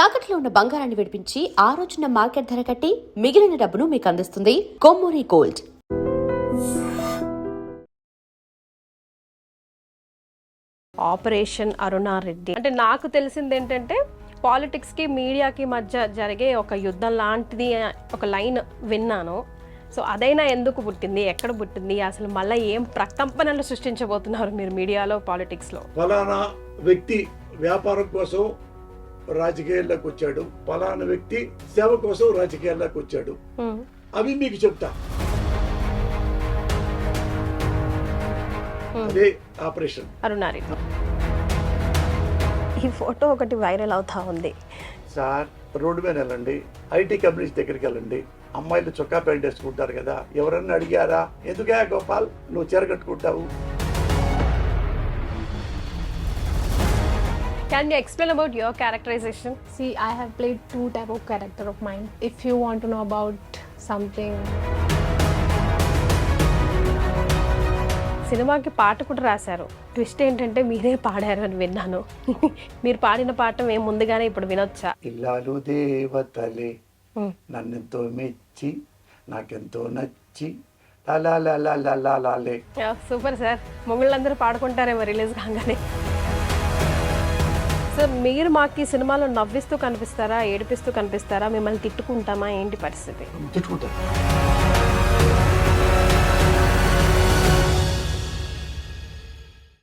తాకట్లో ఉన్న బంగారాన్ని విడిపించి ఆ రోజున మార్కెట్ ధర కట్టి మిగిలిన డబ్బును మీకు అందిస్తుంది కొమ్మూరి గోల్డ్. ఆపరేషన్ అరుణారెడ్డి అంటే నాకు తెలిసింది ఏంటంటే పాలిటిక్స్కి మీడియాకి మధ్య జరిగే ఒక యుద్ధం లాంటిది ఒక లైన్ విన్నాను. సో అదైనా ఎందుకు పుట్టింది, ఎక్కడ పుట్టింది, అసలు మళ్ళీ ఏం ప్రకంపనలు సృష్టించబోతున్నారు మీరు మీడియాలో, పాలిటిక్స్లో? ఫలానా వ్యక్తి వ్యాపారం కోసం రాజకీయాల్లోకి వచ్చాడు, ఫలానా వ్యక్తి సేవ కోసం రాజకీయాల్లోకి వచ్చాడు, అవి మీకు చెప్తా. అదే ఆపరేషన్ అరుణారెడ్డి. ఈ ఫోటో ఒకటి వైరల్ అవుతా ఉంది సార్. రోడ్డు మీద వెళ్ళండి, ఐటీ కంపెనీస్ దగ్గరికి వెళ్ళండి, అమ్మాయిలు చొక్కా ప్యాంట్ వేసుకుంటారు కదా, ఎవరన్నా అడిగారా ఎందుకే గోపాల్ నువ్వు చీర కట్టుకుంటావు? Can you explain about your characterization? See, I have played two type of character of mine. If you want to know about something. సినిమాకి పాట కూడా రాశారు. ట్విస్ట్ ఏంటంటే మీరే పాడారు అని విన్నాను. మీరు పాడిన పాట మేము ముందుగానే ఇప్పుడు వినొచ్చా? ఇల్లాలు దేవతలే నన్నెంతో మెచ్చి నాకెంతో నచ్చి లాలే. సూపర్ సార్, మొగుళ్ళందరూ పాడుకుంటారేమో రిలీజ్ కాగానే. సో మీరు మాకు ఈ సినిమాలో నవ్విస్తూ కనిపిస్తారా, ఏడిపిస్తూ కనిపిస్తారా, మిమ్మల్ని తిట్టుకుంటామా, ఏంటి పరిస్థితి? తిట్టుకుంటారు.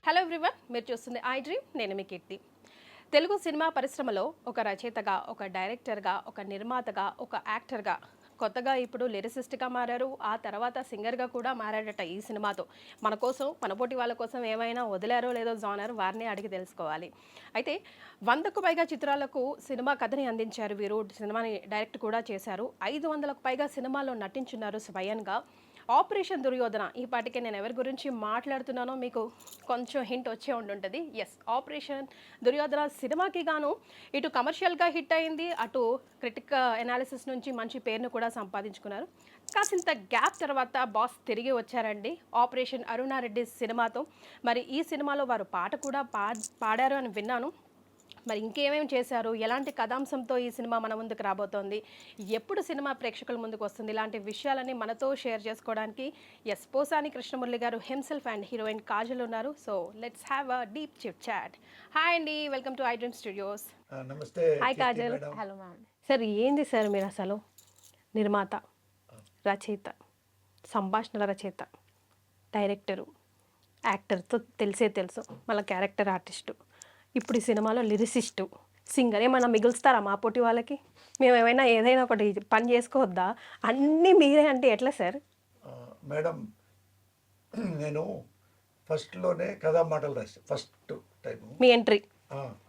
హలో ఎవ్రీవన్, మీరు చూస్తుంది ఐ డ్రీమ్. నేను మీ కీర్తి. తెలుగు సినిమా పరిశ్రమలో ఒక రచయితగా, ఒక డైరెక్టర్గా, ఒక నిర్మాతగా, ఒక యాక్టర్గా, కొత్తగా ఇప్పుడు లిరిసిస్ట్గా మారారు, ఆ తర్వాత సింగర్గా కూడా మారాడట ఈ సినిమాతో. మన కోసం, మన పోటీ వాళ్ళ కోసం ఏమైనా వదిలారో లేదో జానర్, వారిని అడిగి తెలుసుకోవాలి. అయితే 100కు పైగా చిత్రాలకు సినిమా కథని అందించారు వీరు, సినిమాని డైరెక్ట్ కూడా చేశారు. 500కు పైగా సినిమాల్లో నటించున్నారు స్వయంగా. ఆపరేషన్ దుర్యోధన, ఈ పాటికి నేను ఎవరి గురించి మాట్లాడుతున్నానో మీకు కొంచెం హింట్ వచ్చే ఉండుంటుంది. ఎస్, ఆపరేషన్ దుర్యోధన సినిమాకి గాను ఇటు కమర్షియల్గా హిట్ అయింది, అటు క్రిటిక్ ఎనాలిసిస్ నుంచి మంచి పేరును కూడా సంపాదించుకున్నారు. కాసింత గ్యాప్ తర్వాత బాస్ తిరిగి వచ్చారండి ఆపరేషన్ అరుణారెడ్డి సినిమాతో. మరి ఈ సినిమాలో వారు పాట కూడా పాడారు అని విన్నాను. మరి ఇంకేమేమి చేశారు, ఎలాంటి కథాంశంతో ఈ సినిమా మన ముందుకు రాబోతోంది, ఎప్పుడు సినిమా ప్రేక్షకుల ముందుకు వస్తుంది, ఇలాంటి విషయాలని మనతో షేర్ చేసుకోవడానికి ఎస్ పోసాని కృష్ణమురళి గారు హిమ్సెల్ఫ్ అండ్ హీరోయిన్ కాజల్ ఉన్నారు. So let's have a deep chit chat. Hi అండి, welcome to iDream studios. నమస్తే. Hi Kajal. Hello ma'am. Sir, ఏంది సార్ మీరు అసలు నిర్మాత, రచయిత, సంభాషణల రచయిత, డైరెక్టరు, యాక్టర్తో తెలుసు, మళ్ళీ క్యారెక్టర్ ఆర్టిస్టు, ఇప్పుడు ఈ సినిమాలో లిరిసిస్టు, సింగర్. ఏమైనా మిగులుస్తారా మా పోటీ వాళ్ళకి? మేము ఏదైనా ఒకటి పని చేసుకోవద్దా? అన్నీ మీరే అంటే ఎట్లా సార్? మేడం, నేను ఫస్ట్లోనే కథా మాటలు రాశాను. ఫస్ట్ టైం మీ ఎంట్రీ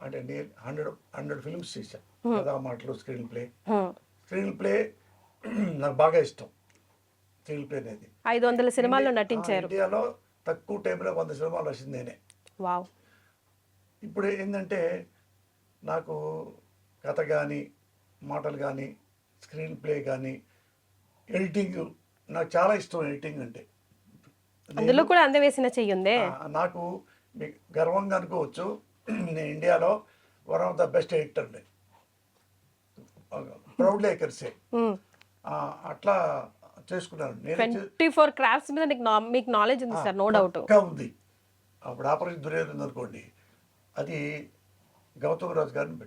అంటే నేను 100 ఫిల్మ్స్ చేశాను. కథా మాటలు, స్క్రీన్ ప్లే నాకు బాగా ఇష్టం. స్క్రీన్ ప్లే అనేది 500 సినిమాల్లో నటించారు. ఇండియాలో తక్కువ టైంలో 100 సినిమాలు రాసింది నేనే. వావ్. ఇప్పుడు ఏంటంటే నాకు కథ కానీ, మాటలు కానీ, స్క్రీన్ ప్లే కానీ, ఎడిటింగ్ నాకు చాలా ఇష్టం. ఎడిటింగ్ అంటే అందులో కూడా అందవేసిన చెయ్యుందే. నాకు మీకు గర్వంగా అనుకోవచ్చు, నేను ఇండియాలో వన్ ఆఫ్ ద బెస్ట్ ఎడిటర్ని, ప్రౌడ్లీ ఐ కెన్ సే. అట్లా చేసుకున్నాను నేను. 24 క్రాఫ్ట్స్ మీద మీకు నాలెడ్జ్ ఉంది సార్, నో డౌట్ ఉంది. అప్పుడు ఆపరేషన్ దుర్యోధన అనుకోండి, అది గౌతమ్ రాజు గారిని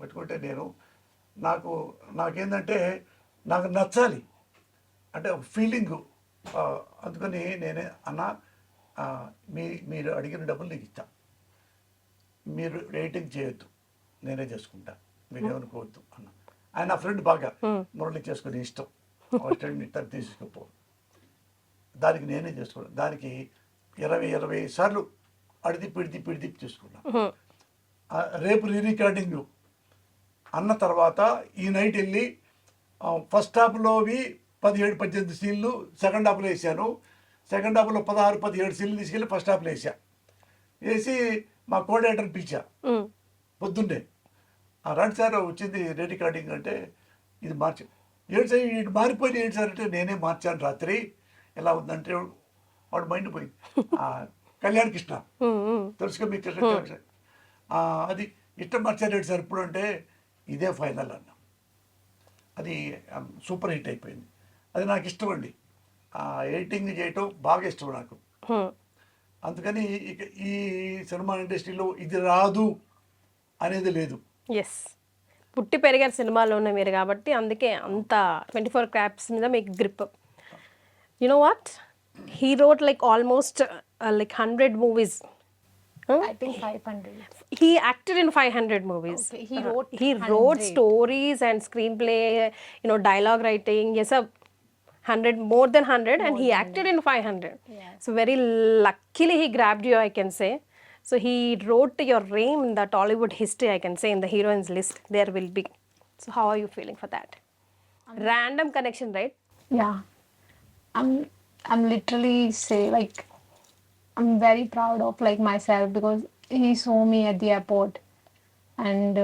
పెట్టుకుంటే నేను నాకేంటంటే నాకు నచ్చాలి అంటే ఫీలింగు. అందుకని నేనే అన్న, మీరు అడిగిన డబ్బులు నీకు ఇస్తా, మీరు రేటింగ్ చేయొద్దు, నేనే చేసుకుంటా, మీరేమనుకోవద్దు అన్న. ఆయన నా ఫ్రెండ్ బాగా, మురళి చేసుకుని ఇష్టం, ఫ్రెండ్ తీసుకుపో, దానికి నేనే చేసుకున్నాను. దానికి 20 సార్లు పిడిది చూసుకున్నా. రేపు రికార్డింగ్ అన్న తర్వాత ఈ నైట్ వెళ్ళి ఫస్ట్ హాఫ్లోవి 17-18 సీన్లు సెకండ్ హాఫ్లో వేసాను. సెకండ్ హాఫ్లో 16-17 సీన్లు తీసుకెళ్ళి ఫస్ట్ హాఫ్లో వేసి మా కోఆర్డినేటర్ పిలిచా పొద్దున్నే. రండి సార్, వచ్చింది రికార్డింగ్ అంటే ఇది మార్చి. ఏంటి సార్ ఇది మారిపోయింది, ఏంటి సార్ అంటే నేనే మార్చాను రాత్రి. ఎలా ఉందంటే వాడు మైండ్ పోయింది. కళ్యాణ్ కృష్ణ తెలుసుగా మీకు, అది ఇష్టం మార్చారు సార్ ఇప్పుడు అంటే ఇదే ఫైనల్ అన్న. అది సూపర్ హిట్ అయిపోయింది. అది నాకు ఇష్టం అండి, ఎడిటింగ్ చేయటం బాగా ఇష్టం నాకు. అందుకని ఇక ఈ సినిమా ఇండస్ట్రీలో ఇది రాదు అనేది లేదు. ఎస్, పుట్టి పెరిగారు సినిమాలోనే మీరు కాబట్టి అందుకే అంత 24 క్రాఫ్ట్స్ మీద మీకు grip. You know what, he wrote like almost like 100 movies. I think 500. He acted in 500 movies. Okay, he wrote he wrote 100. stories and screenplay, dialogue writing. Yes, 100, more than 100, and he acted in 500. Yeah. So very luckily he grabbed you, I can say. So he wrote your name in the Tollywood history, I can say, in the heroines list. There will be. So how are you feeling for that? Random connection, right? Yeah, I'm literally say like I'm very proud of like myself because he saw me at the airport, and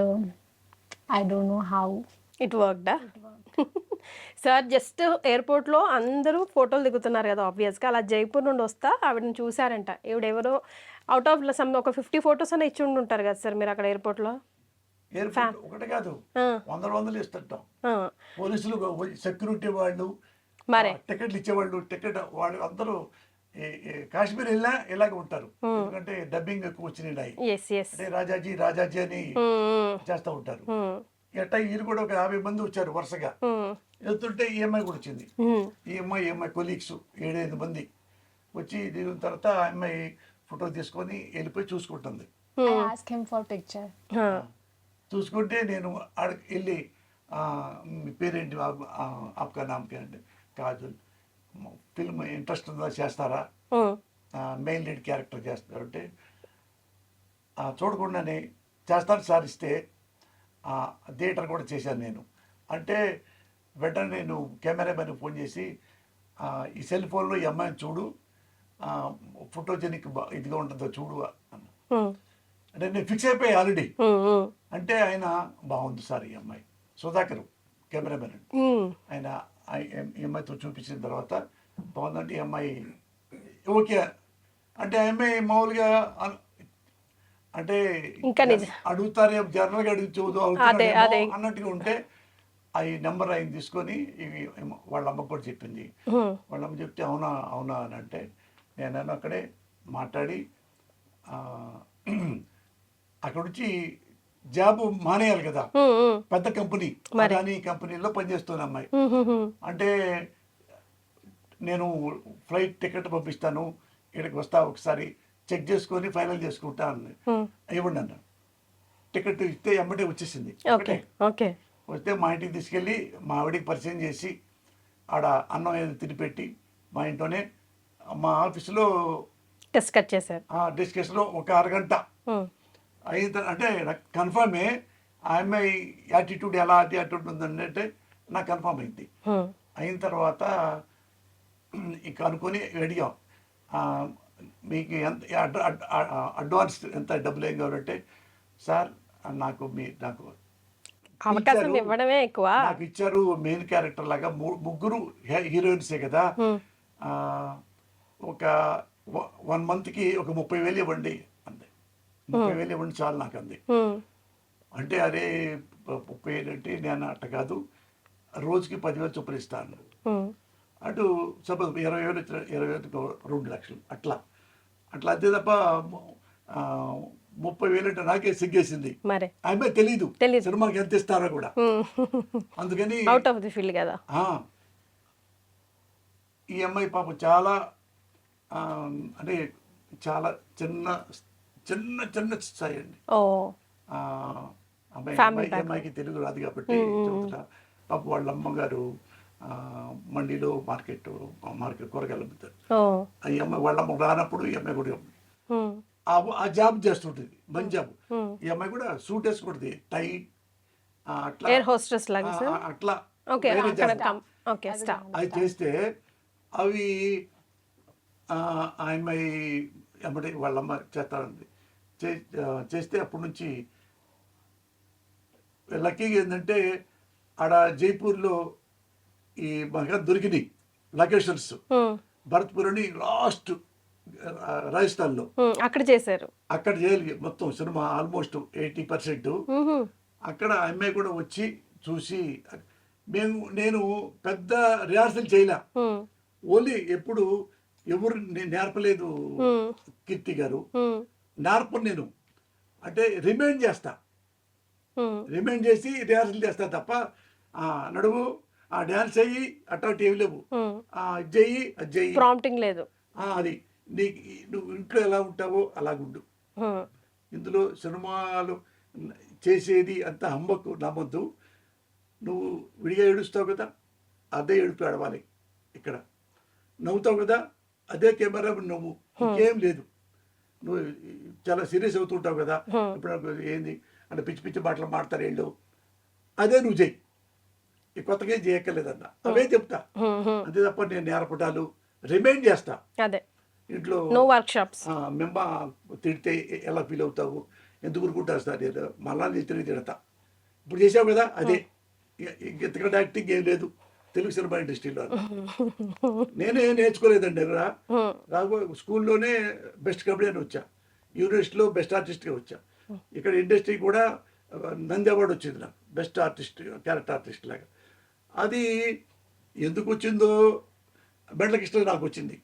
I don't know how. It worked, sir just ఎయిర్పోర్ట్లో అందరూ ఫోటోలు దిగుతున్నారు కదా ఆబ్వియస్గా, అలా జైపూర్ నుండి వస్తా ఆవిడని చూసారంట. ఎవరో అవుట్ ఆఫ్ సమ్ ఒక 50 ఫొటోస్ అని ఇచ్చి ఉండి ఉంటారు కదా సార్ మీరు అక్కడ ఎయిర్పోర్ట్లో. ఎయిర్పోర్ట్ ఒకటి కాదు, వందలు ఇస్తుంటాం. పోలీసులు, సెక్యూరిటీ వాళ్ళు, మరే టికెట్లు ఇచ్చేవాళ్ళు, టికెట్ వాళ్ళు అందరూ కాశ్మీర్ వెళ్ళినా ఇలాగే ఉంటారు. ఎందుకంటే డబ్బింగ్ ఎక్కువ వచ్చినాయి. ఎస్ ఎస్, అంటే రాజాజీ అని చేస్తూ ఉంటారు. ఎట్టా వీళ్ళు కూడా ఒక 50 మంది వచ్చారు వరుసగా. వెళ్తుంటే ఈఎంఐ కూడా వచ్చింది. ఈఎంఐ కొలీగ్స్ 7-8 మంది వచ్చి దిగిన తర్వాత ఆ అమ్మాయి ఫోటో తీసుకొని వెళ్ళిపోయి చూసుకుంటుంది. I asked him for picture. చూసుకుంటే నేను ఆడికి వెళ్ళి మీ పేరేంటి, ఆప్కా నామ్ కే అంటే కాజల్, ఫిల్మ్ ఇంట్రెస్ట్ ఉందా, చేస్తారా, మెయిన్ లీడ్ క్యారెక్టర్ చేస్తారంటే చూడకుండానే చేస్తాను సార్ ఇస్తే థియేటర్ కూడా చేశాను నేను అంటే. వెంటనే నేను కెమెరామెన్ ఫోన్ చేసి ఈ సెల్ ఫోన్లో ఈ అమ్మాయిని చూడు, ఫోటోజెనిక్ ఇదిగా ఉంటుందో చూడు అన్న. అంటే నేను ఫిక్స్ అయిపోయి ఆల్రెడీ. అంటే ఆయన బాగుంది సార్ ఈ అమ్మాయి, సుధాకర్ కెమెరామెన్, ఆయన ఈ అమ్మాయితో చూపించిన తర్వాత బాగుందంటే ఈ అమ్మాయి ఓకే అంటే. ఆ అమ్మాయి మామూలుగా అంటే అడుగుతారే జనరల్గా అడుగుతూ అన్నట్టుగా ఉంటే ఆ నెంబర్ ఆయన తీసుకొని ఇవి వాళ్ళ అమ్మ కూడా చెప్పింది. వాళ్ళ అమ్మ చెప్తే అవునా అని అంటే నేను అక్కడే మాట్లాడి అక్కడ నుంచి జాబ్ మానేయాలి కదా, పెద్ద కంపెనీ, అదానీ కంపెనీలో పనిచేస్తున్న అమ్మాయి. అంటే నేను ఫ్లైట్ టికెట్ పంపిస్తాను, ఇక్కడికి వస్తా, ఒకసారి చెక్ చేసుకొని ఫైనల్ చేసుకుంటా అని ఇవ్వండి అన్న. టికెట్ ఇస్తే ఎమ్మటే వచ్చేసింది. ఓకే, వస్తే మా ఇంటికి తీసుకెళ్ళి మా ఆవిడికి పరిచయం చేసి ఆడ అన్నం ఏదో తినిపెట్టి మా ఇంట్లోనే మా ఆఫీసులో డిస్కస్ చేశారు. డిస్కషన్లో ఒక అరగంట అయిన అంటే నాకు కన్ఫర్మే ఆ అమ్మాయి యాటిట్యూడ్ ఎలా యాటిట్యూడ్ ఉందంటే నాకు కన్ఫర్మ్ అయింది. అయిన తర్వాత ఇక అనుకొని అడిగాం, మీకు ఎంత అడ్వాన్స్ ఎంత డబ్బులు ఏం కావాలంటే, సార్ నాకు అవకాశం ఇవ్వడమే ఎక్కువ. నాకు ఇచ్చారు మెయిన్ క్యారెక్టర్ లాగా ముగ్గురు హీరోయిన్సే కదా, ఒక 1 monthకి ఒక 30,000 ఇవ్వండి అంది. 30,000 ఇవ్వండి చాలు నాకు అంది. అంటే అరే 30,000 అంటే నేను అట్ట కాదు, రోజుకి 10,000 చొప్పున ఇస్తాను. అటు సపోజ్ 20,000 2 లక్షలు అట్లా అంతే తప్ప 30,000 అంటే నాకే సిగ్గేసింది. ఆమె తెలీదు సినిమాకి ఎంత ఇస్తారో కూడా. అందుకని అవుట్ ఆఫ్ ది ఫీల్డ్ కదా. ఈ అమ్మాయి పాపం చాలా అంటే చాలా చిన్న స్థాయి అండి. అమ్మాయికి తెలుగు రాదు కాబట్టి చెబుతున్నా. పాపం వాళ్ళ అమ్మగారు మండీలో మార్కెట్ కూరగాయలు అమ్ముతారు. ఈ అమ్మాయి వాళ్ళ అమ్మ రానప్పుడు ఈ అమ్మాయి కూడా ఆ జాబ్ చేస్తుంటుంది, మంచి జాబ్. ఈ అమ్మాయి కూడా సూట్ వేసుకుంటుంది, టై అట్లా అట్లా అది చేస్తే అవి ఆ అమ్మాయి అమ్మటి వాళ్ళమ్మ చేస్తారండి. చేస్తే అప్పటి నుంచి లక్కీగా ఏంటంటే ఆడ జైపూర్లో ఈ బాగా దొరికినాయి లొకేషన్స్. భరత్పూర్ అని లాస్ట్ రాజస్థాన్లో అక్కడ చేశారు. అక్కడ చేయాలి మొత్తం సినిమా ఆల్మోస్ట్ 80%. అక్కడ ఆ అమ్మాయి కూడా వచ్చి చూసి నేను పెద్ద రిహార్సల్ చేయలే. ఓన్లీ ఎప్పుడు ఎవరు నేను నేర్పలేదు కీర్తి గారు, నేర్పను నేను. అంటే రిమైండ్ చేస్తా, రిమైండ్ చేసి రిహార్సల్ చేస్తా తప్ప నడువు ఆ డ్యాన్స్ అయ్యి అట్రాక్ట్ ఏమి లేవు, ఇది చెయ్యి అది చెయ్యి, ప్రాంప్టింగ్ లేదు. అది నీకు నువ్వు ఇంట్లో ఎలా ఉంటావో అలాగుండు. ఇందులో సినిమాలు చేసేది అంత హమ్మకు నమ్మద్దు. నువ్వు విడిగా ఏడుస్తావు కదా, అదే ఏడుపు ఏడవాలి. ఇక్కడ నవ్వుతావు కదా, అదే కెమెరా నవ్వు, ఇంకేం లేదు. నువ్వు చాలా సీరియస్ అవుతుంటావు కదా, ఇప్పుడు ఏంది అంటే పిచ్చి పిచ్చి మాటలు మాడతారు వీళ్ళు, అదే నువ్వు చెయ్యి, ఈ కొత్తగా ఏం చేయక్కర్లేదన్న, అవే చెప్తా. అంతే తప్ప నేను నేర్పటాలు రిమైండ్ చేస్తా. అదే ఇంట్లో నో వర్క్ షాప్స్. మెమ్మ తిడితే ఎలా ఫీల్ అవుతావు, ఎందుకు ఊరుకుంటారు సార్, నేను మళ్ళా నేను తిరిగి తిడతా. ఇప్పుడు చేసావు కదా అదే, ఇంతకంటే యాక్టింగ్ ఏం లేదు తెలుగు సినిమా ఇండస్ట్రీలో. నేనే నేర్చుకోలేదండి రాబో స్కూల్లోనే బెస్ట్ కబడ్డీ అని వచ్చా, యూనివర్సిటీలో బెస్ట్ ఆర్టిస్ట్గా వచ్చా, ఇక్కడ ఇండస్ట్రీ కూడా నంది అవార్డు వచ్చింది నాకు బెస్ట్ ఆర్టిస్ట్, క్యారెక్టర్ ఆర్టిస్ట్ లాగా. అది ఎందుకు వచ్చిందో బెండ్ల కృష్ణ నాకు వచ్చింది,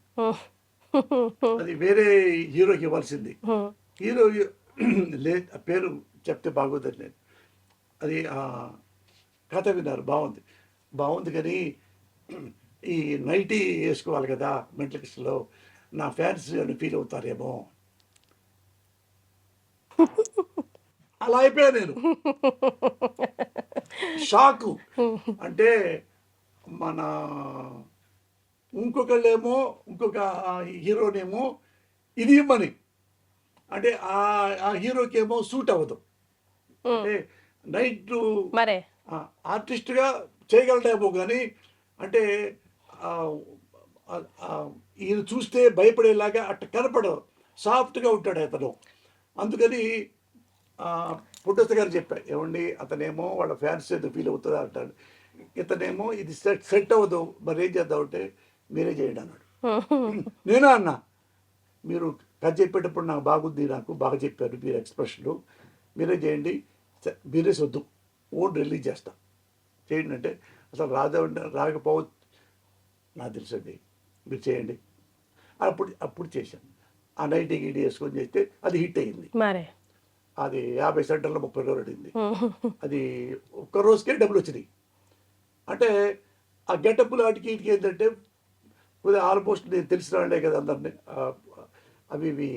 అది వేరే హీరోకి ఇవ్వాల్సింది. హీరో పేరు చెప్తే బాగోదని నేను, అది కథ విన్నారు, బాగుంది కానీ ఈ నైటీ వేసుకోవాలి కదా మెంటల్ కృష్ణలో, నా ఫ్యాన్స్ అని ఫీల్ అవుతారేమో, అలా అయిపోయా నేను. షాకు అంటే మన ఇంకొక హీరోనేమో ఇది ఇమ్మని అంటే ఆ హీరోకి ఏమో సూట్ అవ్వదు. అంటే నైట్ మరే ఆర్టిస్ట్గా చేయగలడేమో కానీ అంటే ఈయన చూస్తే భయపడేలాగా అట్ట కనపడదు, సాఫ్ట్గా ఉంటాడు అతను. అందుకని పుట్టస్త గారు చెప్పారు, ఏమండి అతనేమో వాళ్ళ ఫ్యాన్స్ ఎందుకు ఫీల్ అవుతుందా అంటాడు, ఇతనేమో ఇది సెట్ అవ్వదు, మరి ఏం చేద్దాం అంటే మీరే చేయండి అన్నాడు. నేనా అన్నా, మీరు కథ చెప్పేటప్పుడు నాకు బాగుంది, నాకు బాగా చెప్పారు మీరు ఎక్స్ప్రెషన్లు, మీరే చేయండి, మీరే వద్దు ఓన్ రిలీజ్ చేస్తా చేయండి అంటే, అసలు రాకపోవచ్చు నాకు తెలుసండి, మీరు చేయండి. అప్పుడు చేశాను. ఆ నైట్ గిడి వేసుకొని చేస్తే అది హిట్ అయింది. మరే అది 50 సెంటర్లో 30 రోజులు అడింది. అది ఒక్క రోజుకే డబ్బులు వచ్చినాయి. అంటే ఆ గెటప్లు వాటికి వీటికి ఏంటంటే కొద్దిగా ఆల్మోస్ట్ నేను తెలిసిన వాళ్ళే కదా అందరినీ, అవి ఇవి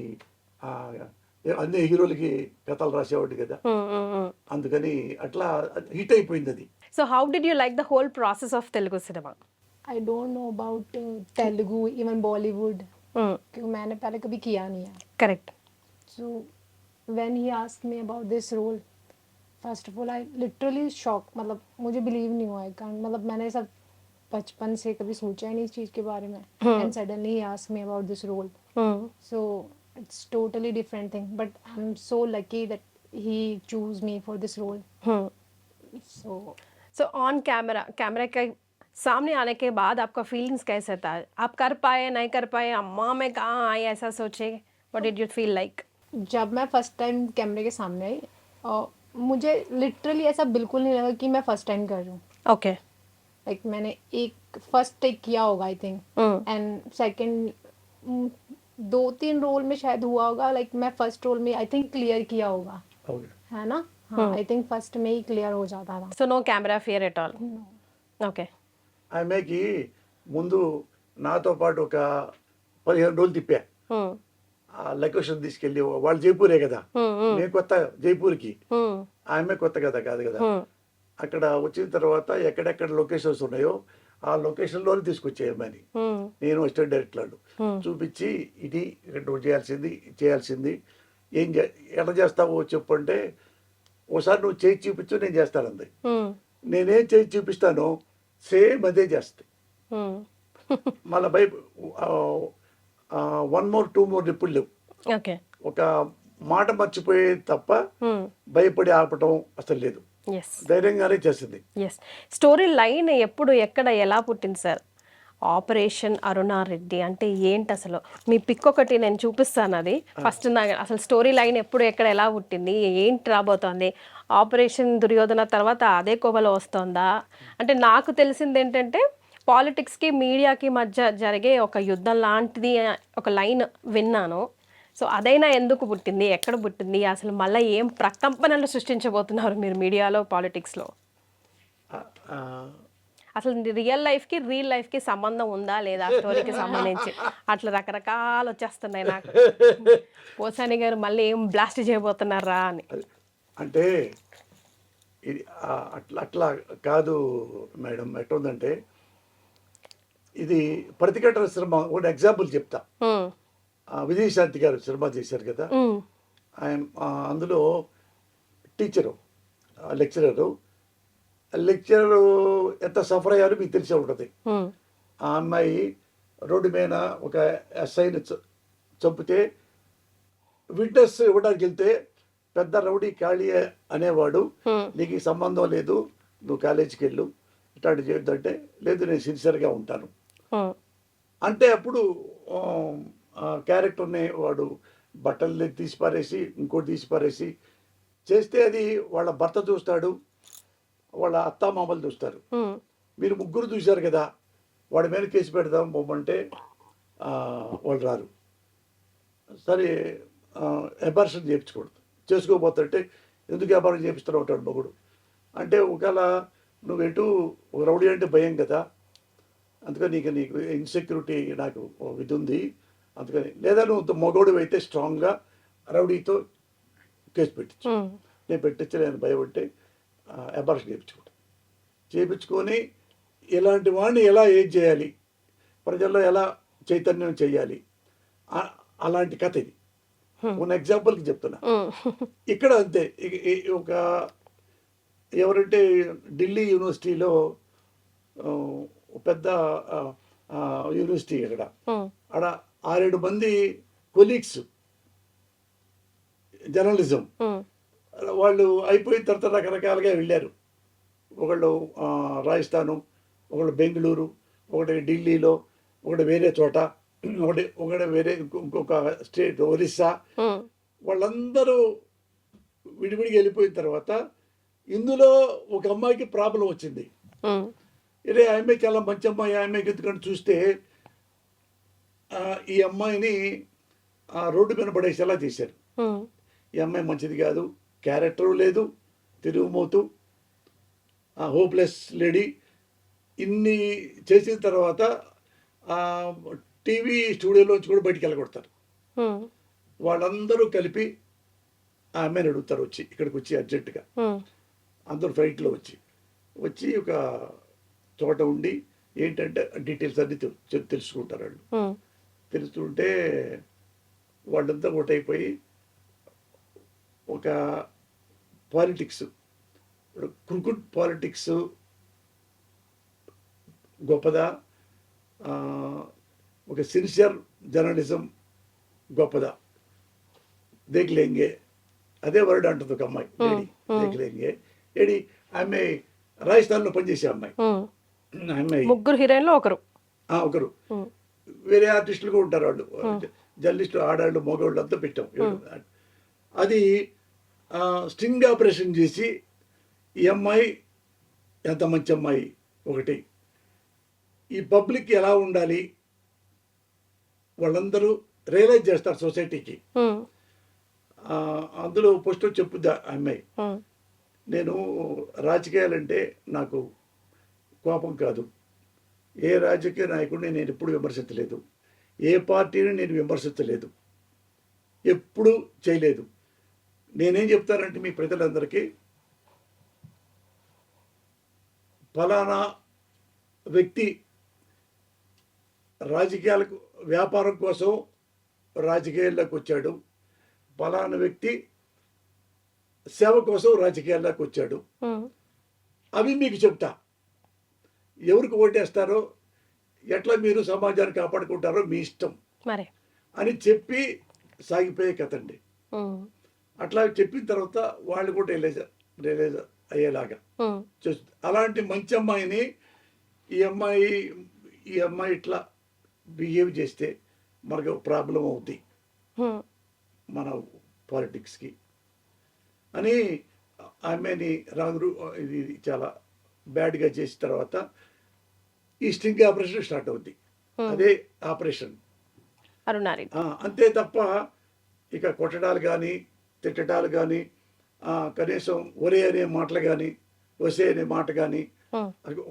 అన్ని హీరోలకి కథలు రాసేవాడు కదా, అందుకని అట్లా హిట్ అయిపోయింది అది. So how did you like the whole process of Telugu cinema? I don't know about Telugu, even Bollywood, क्योंकि मैंने पहले कभी किया नहीं है. Correct. So when he asked me about this role, first of all I literally shocked, मतलब मुझे believe नहीं हुआ, मतलब मैंने सब बचपन से कभी सोचा ही नहीं इस चीज़ के बारे में, and suddenly he asked me about this role. So it's totally different thing, but I'm so lucky that he chose me for this role. So on camera के सामने आने के बाद आपका फीलिंग्स कैसा था? आप कर पाए नहीं कर पाए, अम्मा मैं कहाँ आई ऐसा सोचे, what did you feel like? जब मैं फर्स्ट टाइम कैमरे के सामने आई, मुझे लिटरली ऐसा बिल्कुल नहीं लगा कि मैं फर्स्ट टाइम कर रही हूँ. ओके. लाइक मैंने एक फर्स्ट टेक किया होगा I think, and second 2-3 role में शायद हुआ होगा, लाइक मैं फर्स्ट रोल में आई थिंक क्लियर किया होगा, है ना? हाँ, आई थिंक फर्स्ट में ही क्लियर हो जाता था. So no camera fear at all? No. Okay. ఆమెకి ముందు నాతో పాటు ఒక 15 రోజులు తిప్పా, లొకేషన్ తీసుకెళ్ళి, వాళ్ళు జైపూరే కదా, నేను కొత్త జైపూర్కి, ఆమె కొత్త కదా కాదు కదా. అక్కడ వచ్చిన తర్వాత ఎక్కడెక్కడ లొకేషన్స్ ఉన్నాయో ఆ లొకేషన్లోనే తీసుకొచ్చేయమని నేను అసిస్టెంట్ డైరెక్టర్లు చూపించి, ఇది ఇక్కడ నువ్వు చేయాల్సింది ఎలా చేస్తావో చెప్పంటే, ఓసారి నువ్వు చేయి చూపించు నేను చేస్తానంది. నేనేం చేయి చూపిస్తానో సేమ్ అదే చేస్తాయి. మళ్ళీ 1 more 2 more ఇప్పుడు లేవు. ఓకే. ఒక మాట మర్చిపోయే తప్ప భయపడి ఆపటం అసలు లేదు, ధైర్యంగానే చేసింది. ఎస్. స్టోరీ లైన్ ఎప్పుడు ఎక్కడ ఎలా పుట్టింది సార్? ఆపరేషన్ అరుణారెడ్డి అంటే ఏంటి అసలు? మీ పిక్ ఒకటి నేను చూపిస్తాను, అది ఫస్ట్ నాకు అసలు స్టోరీ లైన్ ఎప్పుడు ఎక్కడ ఎలా పుట్టింది, ఏంటి రాబోతోంది, ఆపరేషన్ దుర్యోధన తర్వాత అదే కోవలో వస్తుందా? అంటే నాకు తెలిసింది ఏంటంటే పాలిటిక్స్కి మీడియాకి మధ్య జరిగే ఒక యుద్ధం లాంటిది ఒక లైన్ విన్నాను. సో అదైనా ఎందుకు పుట్టింది, ఎక్కడ పుట్టింది, అసలు మళ్ళీ ఏం ప్రకంపనలు సృష్టించబోతున్నారు మీరు మీడియాలో, పాలిటిక్స్లో? ఆ, అసలు రియల్ లైఫ్కి రియల్ లైఫ్కి సంబంధం ఉందా లేదా స్టోరీకి సంబంధించి? అట్లా రకరకాలు వచ్చేస్తున్నాయి నాకు. పోసాని గారు మళ్ళీ ఏం బ్లాస్ట్ చేయబోతున్నారా అని. అంటే ఇది అట్లా అట్లా కాదు మేడం. ఎట్లుందంటే ఇది ప్రతిఘటన సినిమా ఒక ఎగ్జాంపుల్ చెప్తా. ఉమ్, విజయశాంతి గారు సినిమా చేశారు కదా, ఉమ్, ఆయన అందులో టీచరు, లెక్చరరు ఎంత సఫర్ అయ్యారో మీకు తెలిసే ఉంటుంది. ఉమ్, ఆ అమ్మాయి రోడ్డు మీద ఒక ఎస్ఐని చంపితే విట్నెస్ ఇవ్వడానికి వెళ్తే పెద్ద రౌడీ ఖాళీ అనేవాడు, నీకు ఈ సంబంధం లేదు, నువ్వు కాలేజీకి వెళ్ళు, ఇట్లాంటి చేయొద్దంటే లేదు నేను సిన్సియర్గా ఉంటాను ఉమ్, అంటే అప్పుడు ఆ క్యారెక్టర్ని వాడు బట్టలు తీసి పారేసి ఇంకోటి తీసి పారేసి చేస్తే అది వాళ్ళ భర్త చూస్తాడు, వాళ్ళ అత్తామామలు చూస్తారు. ఉమ్, మీరు ముగ్గురు చూశారు కదా, వాడి మీద కేసు పెడదాం బొమ్మంటే వాళ్ళు రారు. సరే అబార్షన్ చేయించకూడదు, చేసుకోబోతుంటే ఎందుకు అబార్షన్ చేపిస్తూ ఉంటాడు మొగుడు. అంటే ఒకవేళ నువ్వు ఎటు ఒక రౌడీ అంటే భయం కదా, అందుకని నీకు ఇన్సెక్యూరిటీ నాకు ఇది ఉంది, అందుకని లేదా నువ్వు మగోడు అయితే స్ట్రాంగ్గా రౌడీతో కేసు పెట్టించు. ఉమ్, నేను పెట్టించి నేను భయపడితే అబార్షన్ చేయించుకొని ఇలాంటి వాడిని ఎలా ఏం చేయాలి, ప్రజల్లో ఎలా చైతన్యం చేయాలి, అలాంటి కథ ఇది. ఉన్న ఎగ్జాంపుల్కి చెప్తున్నా. ఉమ్, ఇక్కడ అంతే. ఒక ఎవరంటే ఢిల్లీ యూనివర్సిటీలో పెద్ద యూనివర్సిటీ అక్కడ ఉమ్, ఆడ 6-7 మంది కొలీగ్స్ జర్నలిజం ఉమ్, వాళ్ళు అయిపోయిన తర్వాత రకరకాలుగా వెళ్ళారు. ఒకళ్ళు రాజస్థాను, ఒకళ్ళు బెంగళూరు, ఒకటి ఢిల్లీలో, ఒకటి వేరే చోట, ఒకటి వేరే ఇంకొక స్టేట్ ఒరిస్సా. ఉమ్, వాళ్ళందరూ విడివిడిగా వెళ్ళిపోయిన తర్వాత ఇందులో ఒక అమ్మాయికి ప్రాబ్లం వచ్చింది. ఉమ్, ఇదే ఆ అమ్మాయి చాలా మంచి అమ్మాయి, ఆ అమ్మాయికి ఎందుకంటే చూస్తే ఈ అమ్మాయిని రోడ్డు మీద పడేసేలా చేశారు. ఉమ్, ఈ అమ్మాయి మంచిది కాదు, క్యారెక్టరు లేదు, తిరుగుమోతు, హోప్లెస్ లేడీ. ఇన్ని చేసిన తర్వాత టీవీ స్టూడియోలోంచి కూడా బయటికి వెళ్ళగొడతారు. ఉమ్, వాళ్ళందరూ కలిపి ఆ అమ్మాయిని అడుగుతారు వచ్చి, ఇక్కడికి వచ్చి అర్జెంటుగా ఉమ్, అందరూ ఫ్లైట్లో వచ్చి ఒక చోట ఉండి ఏంటంటే డీటెయిల్స్ అన్నీ తెలుసుకుంటారు వాళ్ళు. ఉమ్, తెలుస్తుంటే వాళ్ళంతా ఒకటైపోయి ఒక పాలిటిక్స్, క్రికెట్ పాలిటిక్స్ గొప్పదా, ఒక సిన్సియర్ జర్నలిజం గొప్పదా, దేఖ్లేంగే అదే వర్డ్ అంటుంది ఒక అమ్మాయి, లేడీ దేఖ్లేంగే. ఏడి ఆమె రాజస్థాన్లో పనిచేసే అమ్మాయి. ఉమ్. అమ్మాయి ముగ్గురు హీరోయిన్లో ఒకరు. ఒకరు ఉమ్, వేరే ఆర్టిస్టులు కూడా ఉంటారు, వాళ్ళు జర్నలిస్టులు, ఆడాళ్ళు, మగవాళ్ళు అంతా పెట్టాం. అది స్టింగ్ ఆపరేషన్ చేసి ఈ అమ్మాయి ఎంత మంచి అమ్మాయి ఒకటి, ఈ పబ్లిక్ ఎలా ఉండాలి వాళ్ళందరూ రియలైజ్ చేస్తారు సొసైటీకి. ఉమ్, అందులో ఫస్ట్ చెప్పుద్దా ఆ అమ్మాయి, ఉమ్, నేను రాజకీయాలంటే నాకు కోపం కాదు, ఏ రాజకీయ నాయకుడిని నేను ఎప్పుడు విమర్శించలేదు, ఏ పార్టీని నేను విమర్శించలేదు, ఎప్పుడు చేయలేదు. నేనేం చెప్తానంటే మీ ప్రజలందరికీ, ఫలానా వ్యక్తి రాజకీయాలకు వ్యాపారం కోసం రాజకీయాల్లోకి వచ్చాడు, ఫలానా వ్యక్తి సేవ కోసం రాజకీయాల్లోకి వచ్చాడు, ఉమ్, అవి మీకు చెప్తా. ఎవరికి ఓటేస్తారో, ఎట్లా మీరు సమాజాన్ని కాపాడుకుంటారో మీ ఇష్టం మరి అని చెప్పి సాగిపోయే కథ అండి. ఉమ్, అట్లా చెప్పిన తర్వాత వాళ్ళు కూడా రియలైజ్ అయ్యేలాగా ఉమ్, చేస్తుంది. అలాంటి మంచి అమ్మాయిని ఈ అమ్మాయి ఇట్లా బిహేవ్ చేస్తే మనకు ప్రాబ్లం అవుతుంది ఉమ్, మన పాలిటిక్స్కి అని ఆమెని ఇది చాలా బ్యాడ్గా చేసిన తర్వాత ఈ స్టింగ్ ఆపరేషన్ స్టార్ట్ అవుద్ది. అదే ఆపరేషన్. అరుణారెడ్డి. అంతే తప్ప ఇక కొట్టడాలు కానీ తిట్టడాలు కానీ కనీసం ఒరే అనే మాటలు కానీ ఒసే అనే మాట కానీ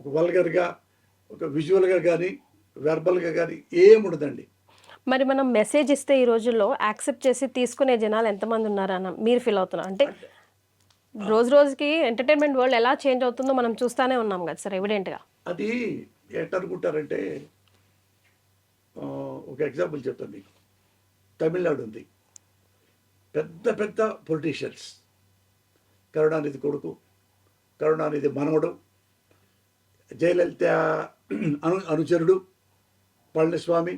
ఒక వల్గర్గా ఒక విజువల్గా కానీ వెర్బల్గా కానీ ఏముండదండి. మరి మనం మెసేజ్ ఇస్తే ఈ రోజుల్లో యాక్సెప్ట్ చేసి తీసుకునే జనాలు ఎంతమంది ఉన్నారన్న మీరు ఫీల్ అవుతున్నారు? అంటే రోజు రోజుకి ఎంటర్టైన్మెంట్ వరల్డ్ ఎలా చేంజ్ అవుతుందో మనం చూస్తూనే ఉన్నాం కదా సార్, ఎవిడెంట్గా. అది ఎట్టనుకుంటారంటే ఒక ఎగ్జాంపుల్ చెప్తాను మీకు. తమిళనాడు ఉంది, పెద్ద పెద్ద పొలిటీషియన్స్, కరుణానిధి కొడుకు, కరుణానిధి మనవడు, జయలలిత అనుచరుడు పళనిస్వామి,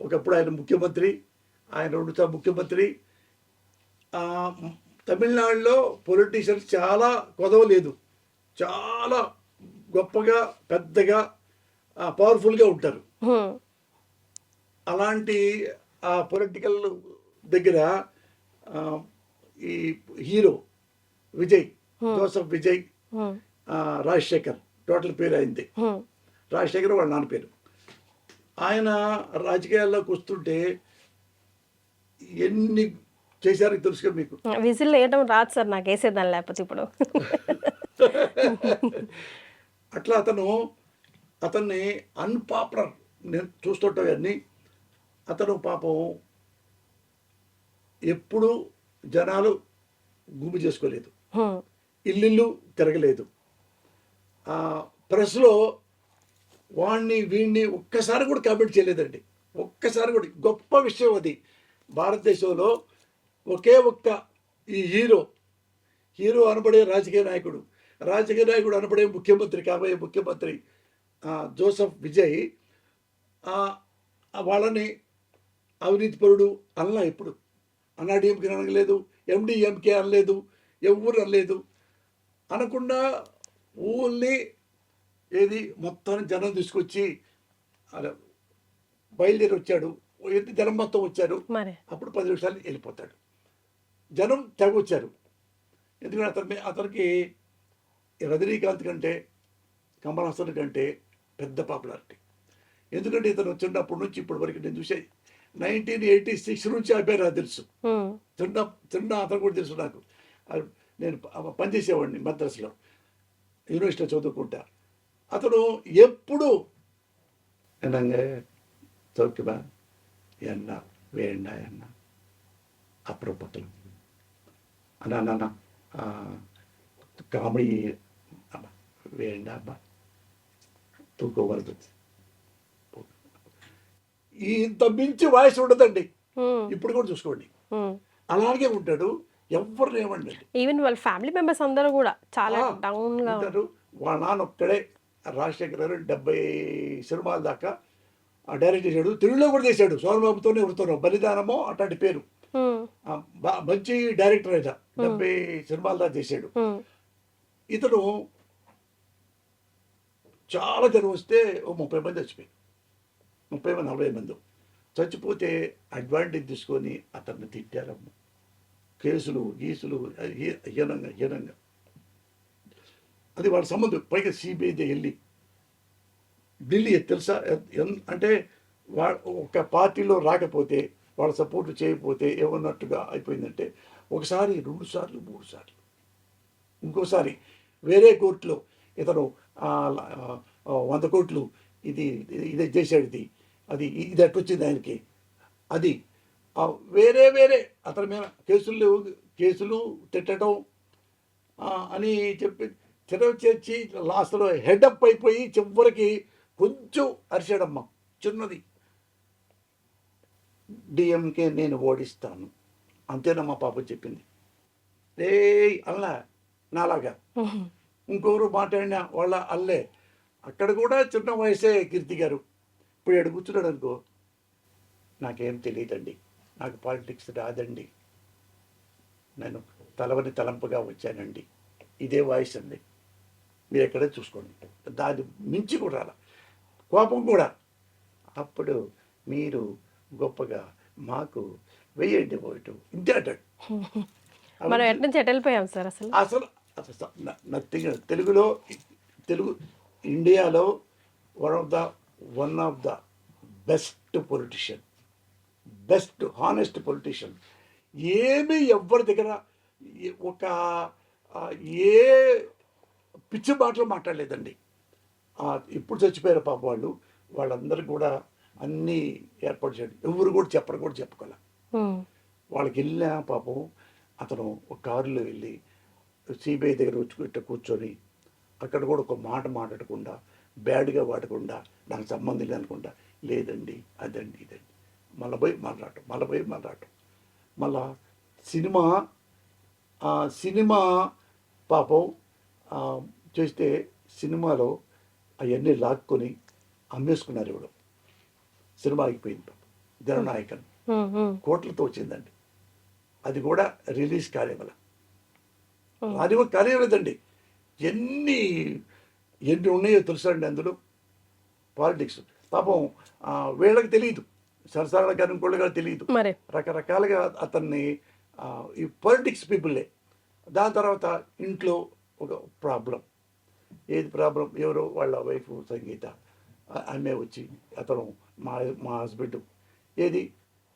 ఒకప్పుడు ఆయన ముఖ్యమంత్రి, ఆయన 2 సార్లు ముఖ్యమంత్రి. తమిళనాడులో పొలిటీషియన్స్ చాలా కొదవలేదు, చాలా గొప్పగా పెద్దగా పవర్ఫుల్గా ఉంటారు. అలాంటి ఆ పొలిటికల్ దగ్గర ఈ hero Vijay, Joseph Vijay, Rajasekhar, total పేరు అయింది రాజశేఖర్, వాళ్ళ నాన్న పేరు. ఆయన రాజకీయాల్లోకి వస్తుంటే ఎన్ని చేశారో తెలుసుగా మీకు. విజిల్ వేయడం రాదు సార్ నాకు, వేసేదాన్ని లేకపోతే ఇప్పుడు. అట్లా అతన్ని అన్పాపులర్ నేను చూస్తుంటాం అన్నీ. అతను పాపం ఎప్పుడు జనాలు గుమ్మి చేసుకోలేదు, ఇల్లు తిరగలేదు. ప్రెస్లో వీడిని ఒక్కసారి కూడా కామెంట్ చేయలేదండి, ఒక్కసారి కూడా. గొప్ప విషయం అది. భారతదేశంలో ఒకే ఒక్క ఈ హీరో అనబడే రాజకీయ నాయకుడు అనబడే ముఖ్యమంత్రి, కాబోయే ముఖ్యమంత్రి జోసఫ్ విజయ్ వాళ్ళని అవినీతిపరుడు అనలా. ఎప్పుడు అన్నాడీఎంకే అనలేదు, ఎండిఎంకే అనలేదు, ఎవరు అనలేదు. అనకుండా ఓన్లీ ఏది మొత్తం జనం తీసుకొచ్చి బయలుదేరి వచ్చాడు. జనం మొత్తం వచ్చారు, అప్పుడు 10 నిమిషాలు వెళ్ళిపోతాడు. జనం తెగ వచ్చారు. ఎందుకంటే అతనికి రజనీకాంత్ కంటే కమల్ హాసన్ కంటే పెద్ద పాపులారిటీ. ఎందుకంటే ఇతను వచ్చినప్పటి నుంచి ఇప్పటి వరకు నేను చూసే 1986 నుంచి అబ్బాయి నాకు తెలుసు. చిన్న అతను కూడా తెలుసు నాకు. నేను పనిచేసేవాడిని మద్రాసులో, యూనివర్సిటీలో చదువుకుంటా. అతను ఎప్పుడు చౌక్యమా ఎన్న వేయండా అన్న అప్పుడు పక్కన అన్న కామెడీ వేయండా అబ్బా తూకోవలదు. ఇంత మించి వాయిస్ ఉండదండి. ఇప్పుడు కూడా చూసుకోండి, అలాగే ఉంటాడు. ఎవరు ఏమండి, ఈవెన్ వాళ్ళ ఫ్యామిలీ మెంబర్స్ అందరూ కూడా చాలా డౌన్ గా ఉంటారు. వాళ్ళ నాన్న ఒక్కడే రాజశేఖర్ గారు 70 సినిమాల దాకా డైరెక్ట్ చేశాడు. తెలుగులో కూడా చేశాడు, సోమబాబుతోనే ఎవరితోనో బలిదానమో అట్లాంటి పేరు. మంచి డైరెక్టర్ అయినా 70 సినిమాల దాకా చేశాడు. ఇతను చాలా జనం వస్తే 30 మంది చచ్చిపోయారు, 30 మంది 40 మంది చచ్చిపోతే అడ్వాంటేజ్ తీసుకొని అతన్ని తిట్టారమ్మ. కేసులు గీసులు హీనంగా అది వాళ్ళ సంబంధం. పైగా సిబిఐ వెళ్ళి ఢిల్లీ తెలుసా అంటే ఒక పార్టీలో రాకపోతే వాళ్ళ సపోర్ట్ చేయకపోతే ఏమన్నట్టుగా అయిపోయిందంటే, ఒకసారి 2 సార్లు 3 సార్లు, ఇంకోసారి వేరే కోర్టులో ఇతను 100 కోట్లు ఇదే చేశాడు, ఇది అట్టొచ్చింది ఆయనకి. అది వేరే అతని మీద కేసులు తిట్టడం అని చెప్పి చేర్చి లాస్ట్లో హెడప్ అయిపోయి చివరికి కొంచెం అరిచాడమ్మ, చిన్నది. డిఎంకే నేను ఓడిస్తాను అంతేనమ్మా పాప చెప్పింది. అల్లా నాలాగా ఇంకొకరు మాట్లాడినా వాళ్ళ అల్లే. అక్కడ కూడా చిన్న వయసే కీర్తి గారు. ఇప్పుడు ఎక్కడ కూర్చున్నాడు అనుకో, నాకేం తెలియదండి, నాకు పాలిటిక్స్ రాదండి, నేను తలంపుగా వచ్చానండి, ఇదే వాయిస్ అండి. మీరు ఎక్కడే చూసుకోండి, దాన్ని మించి కూడా రాల. కోపం కూడా అప్పుడు మీరు గొప్పగా మాకు వెయ్యండి ఓటు ఇంతే అంటాడు. మనం ఎటు నుంచి ఎటు వెళ్ళిపోయాం సార్ అసలు. అసలు అసలు నథింగ్. తెలుగు ఇండియాలో one of the best politician, best honest politician. ఏమీ ఎవ్వరి దగ్గర ఒక ఏ పిచ్చి మాటలు మాట్లాడలేదండి. ఇప్పుడు చచ్చిపోయారు పాప వాళ్ళందరూ కూడా అన్నీ ఏర్పాటు చేయడం, ఎవరు కూడా చెప్పుకోలే. వాళ్ళకి వెళ్ళిన పాపం అతను ఒక కారులో వెళ్ళి సిబిఐ దగ్గర వచ్చి కూర్చొని అక్కడ కూడా ఒక మాట మాట్లాడకుండా, బ్యాడ్గా వాడకుండా, నాకు సంబంధం లేదనుకుంటా, లేదండి అదండి ఇదండి, మళ్ళీ పోయి మాట్లాడటం. మళ్ళా సినిమా పాపం చేస్తే సినిమాలో అవన్నీ లాక్కొని అమ్మేసుకున్నారు. ఇవ్వడం సినిమా ఆగిపోయింది పాపం. జననాయకన్ కోట్లతో వచ్చిందండి. అది కూడా రిలీజ్ కాలేవల, అది కూడా కాలేవలేదండి. ఎన్ని ఉన్నాయో తెలుసండి అందులో పాలిటిక్స్. పాపం వీళ్ళకి తెలియదు, సరసాల గారి ఇంకోళ్ళు గారు తెలియదు, రకరకాలుగా అతన్ని ఈ పొలిటిక్స్ పీపుల్లే. దాని తర్వాత ఇంట్లో ఒక ప్రాబ్లం. ఏది ప్రాబ్లం? ఎవరో వాళ్ళ వైఫ్ సంగీత ఆమె వచ్చి అతను మా హస్బెండ్, ఏది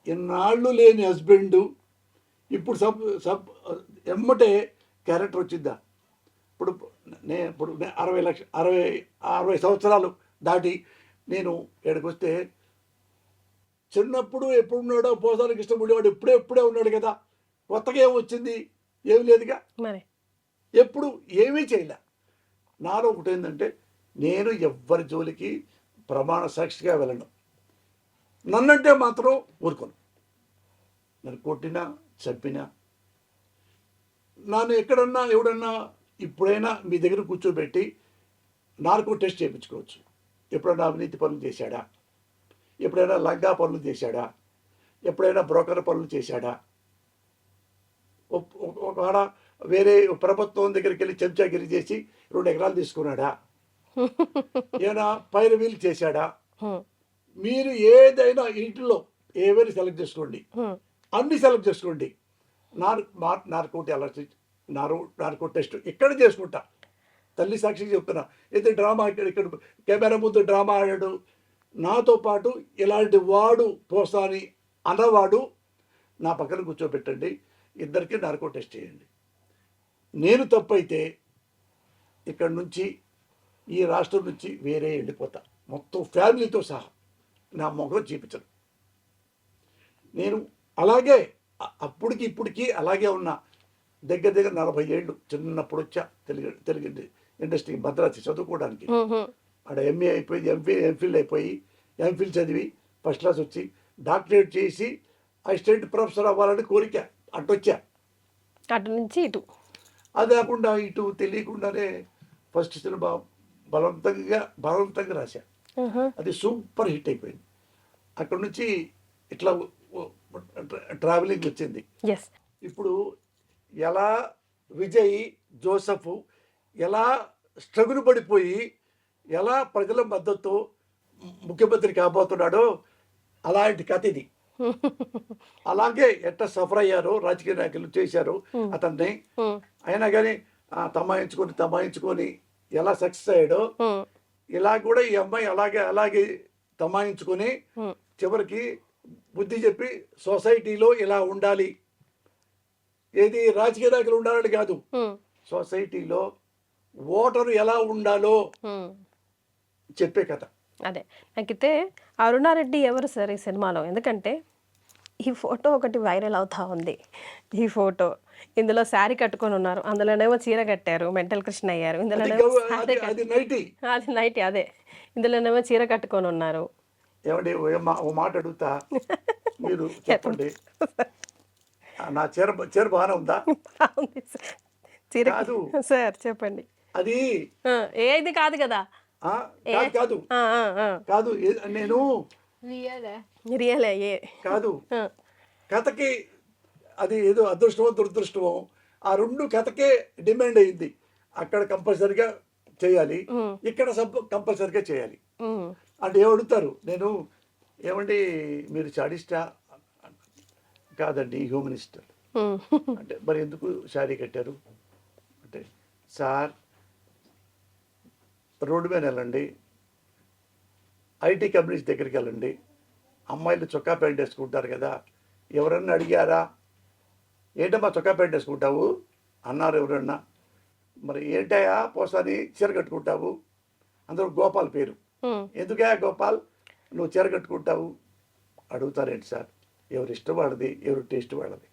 ఎన్నాళ్ళు లేని హస్బెండ్ ఇప్పుడు ఎమ్మటే క్యారెక్టర్ వచ్చిందా? ఇప్పుడు 60 సంవత్సరాలు దాటి నేను ఇక్కడికి వస్తే, చిన్నప్పుడు ఎప్పుడున్నాడో పోసానికి ఇష్టపడేవాడు ఇప్పుడే ఉన్నాడు కదా, కొత్తగా ఏమి వచ్చింది? ఏమి లేదుగా, ఎప్పుడు ఏమీ చేయలే. నాలో ఒకటి ఏంటంటే, నేను ఎవ్వరి జోలికి ప్రమాణ సాక్షిగా వెళ్ళను. నన్నంటే మాత్రం ఊరుకోను. నన్ను కొట్టినా చంపినా, నన్ను ఎవడన్నా ఇప్పుడైనా మీ దగ్గర కూర్చోబెట్టి నార్కో టెస్ట్ చేయించుకోవచ్చు. ఎప్పుడైనా అవినీతి పనులు చేశాడా? ఎప్పుడైనా లంగా పనులు చేశాడా? ఎప్పుడైనా బ్రోకర్ పనులు చేశాడా? ఒకవేళ వేరే ప్రభుత్వం దగ్గరికి వెళ్ళి చెంచాగిరి చేసి 2 ఎకరాలు తీసుకున్నాడా? ఏమైనా పైరవీలు చేశాడా? మీరు ఏదైనా ఇంట్లో ఏవైనా సెలెక్ట్ చేసుకోండి, అన్ని సెలెక్ట్ చేసుకోండి. నార్కో టెస్ట్ ఇక్కడ చేసుకుంటా. తల్లి సాక్షిగా చెప్తున్నా. అయితే డ్రామా ఇక్కడ కెమెరా ముందు డ్రామా ఆడాడు, నాతో పాటు ఇలాంటి వాడు పోసాని అన్నవాడు నా పక్కన కూర్చోబెట్టండి, ఇద్దరికి నార్కో టెస్ట్ చేయండి. నేను తప్పైతే ఇక్కడ నుంచి, ఈ రాష్ట్రం నుంచి వేరే వెళ్ళిపోతా, మొత్తం ఫ్యామిలీతో సహా. నా మొహం చూపించను. నేను అలాగే అప్పటికి ఇప్పటికీ అలాగే ఉన్నా. దగ్గర 40 ఏళ్ళు. చిన్నప్పుడు వచ్చా తెలుగు ఇండస్ట్రీ భద్రాద్రి చదువుకోవడానికి. అక్కడ ఎంఏ అయిపోయి ఎంఫిల్ అయిపోయి, ఎంఫిల్ చదివి ఫస్ట్ క్లాస్ వచ్చి డాక్టరేట్ చేసి అసిస్టెంట్ ప్రొఫెసర్ అవ్వాలని కోరిక. అటొచ్చా, అటు నుంచి ఇటు. అది కాకుండా ఇటు తెలియకుండానే ఫస్ట్ సినిమా బలవంతంగా రాశా. అది సూపర్ హిట్ అయిపోయింది. అక్కడ నుంచి ఇట్లా ట్రావెలింగ్ వచ్చింది. ఇప్పుడు ఎలా విజయ్ జోసెఫ్ ఎలా స్ట్రగుల్ పడిపోయి ఎలా ప్రజల మద్దతు ముఖ్యమంత్రి కాబోతున్నాడో అలాంటి కథ ఇది. అలాగే ఎట్లా సఫర్ అయ్యారో రాజకీయ నాయకులు చేశారు అతన్ని. అయినా కానీ తమాయించుకొని ఎలా సక్సెస్ అయ్యాడో, ఇలా కూడా ఈ అమ్మాయి అలాగే తమాయించుకొని చివరికి బుద్ధి చెప్పి సొసైటీలో ఇలా ఉండాలి, ఏది రాజకీయ నాయకులు ఉండాలని కాదు, సొసైటీలో ఓటరు ఎలా ఉండాలో చెప్పే కథ. అదే నాకైతే అరుణారెడ్డి ఎవరు సార్ ఈ సినిమాలో? ఎందుకంటే ఈ ఫోటో ఒకటి వైరల్ అవుతా ఉంది. ఈ ఫోటో ఇందులో శారీ కట్టుకొని ఉన్నారు, అందులోనేమో చీర కట్టారు, మెంటల్ కృష్ణ అయ్యారు. ఇందులోనేమో అది నైటీ. అదే ఇందులోనేమో చీర కట్టుకొని ఉన్నారు. ఏమండి ఓ మాట అడుగుతా, మీరు చెప్పండి, నా చీర బాగానే ఉందా? చీర సార్ చెప్పండి. అది ఏది కాదు కదా. కాదు నేను రియలే కాదు, కథకి అది ఏదో అదృష్టమో దురదృష్టమో, ఆ 2 కథకే డిమాండ్ అయింది. అక్కడ కంపల్సరిగా చేయాలి, ఇక్కడ కంపల్సరిగా చేయాలి అంటే ఏమడుగుతారు. నేను ఏమండి మీరు చాడిస్టా? కాదండి హ్యూమనిస్ట్. అంటే మరి ఎందుకు శారీ కట్టారు అంటే, సార్ రోడ్డు మీద వెళ్ళండి, ఐటీ కంపెనీస్ దగ్గరికి వెళ్ళండి, అమ్మాయిలు చొక్కా ప్యాంట్ వేసుకుంటారు కదా, ఎవరన్నా అడిగారా ఏంటమ్మా చొక్కా ప్యాంట్ వేసుకుంటావు అన్నారు ఎవరన్నా, మరి ఏంటయ్యా పోసాని చీర కట్టుకుంటావు, అందరూ గోపాల్ పేరు, ఎందుకయ్యా గోపాల్ నువ్వు చీర కట్టుకుంటావు అడుగుతారేంటి సార్, ఎవరు ఇష్టం వాళ్ళది, ఎవరు టేస్ట్ వాళ్ళది.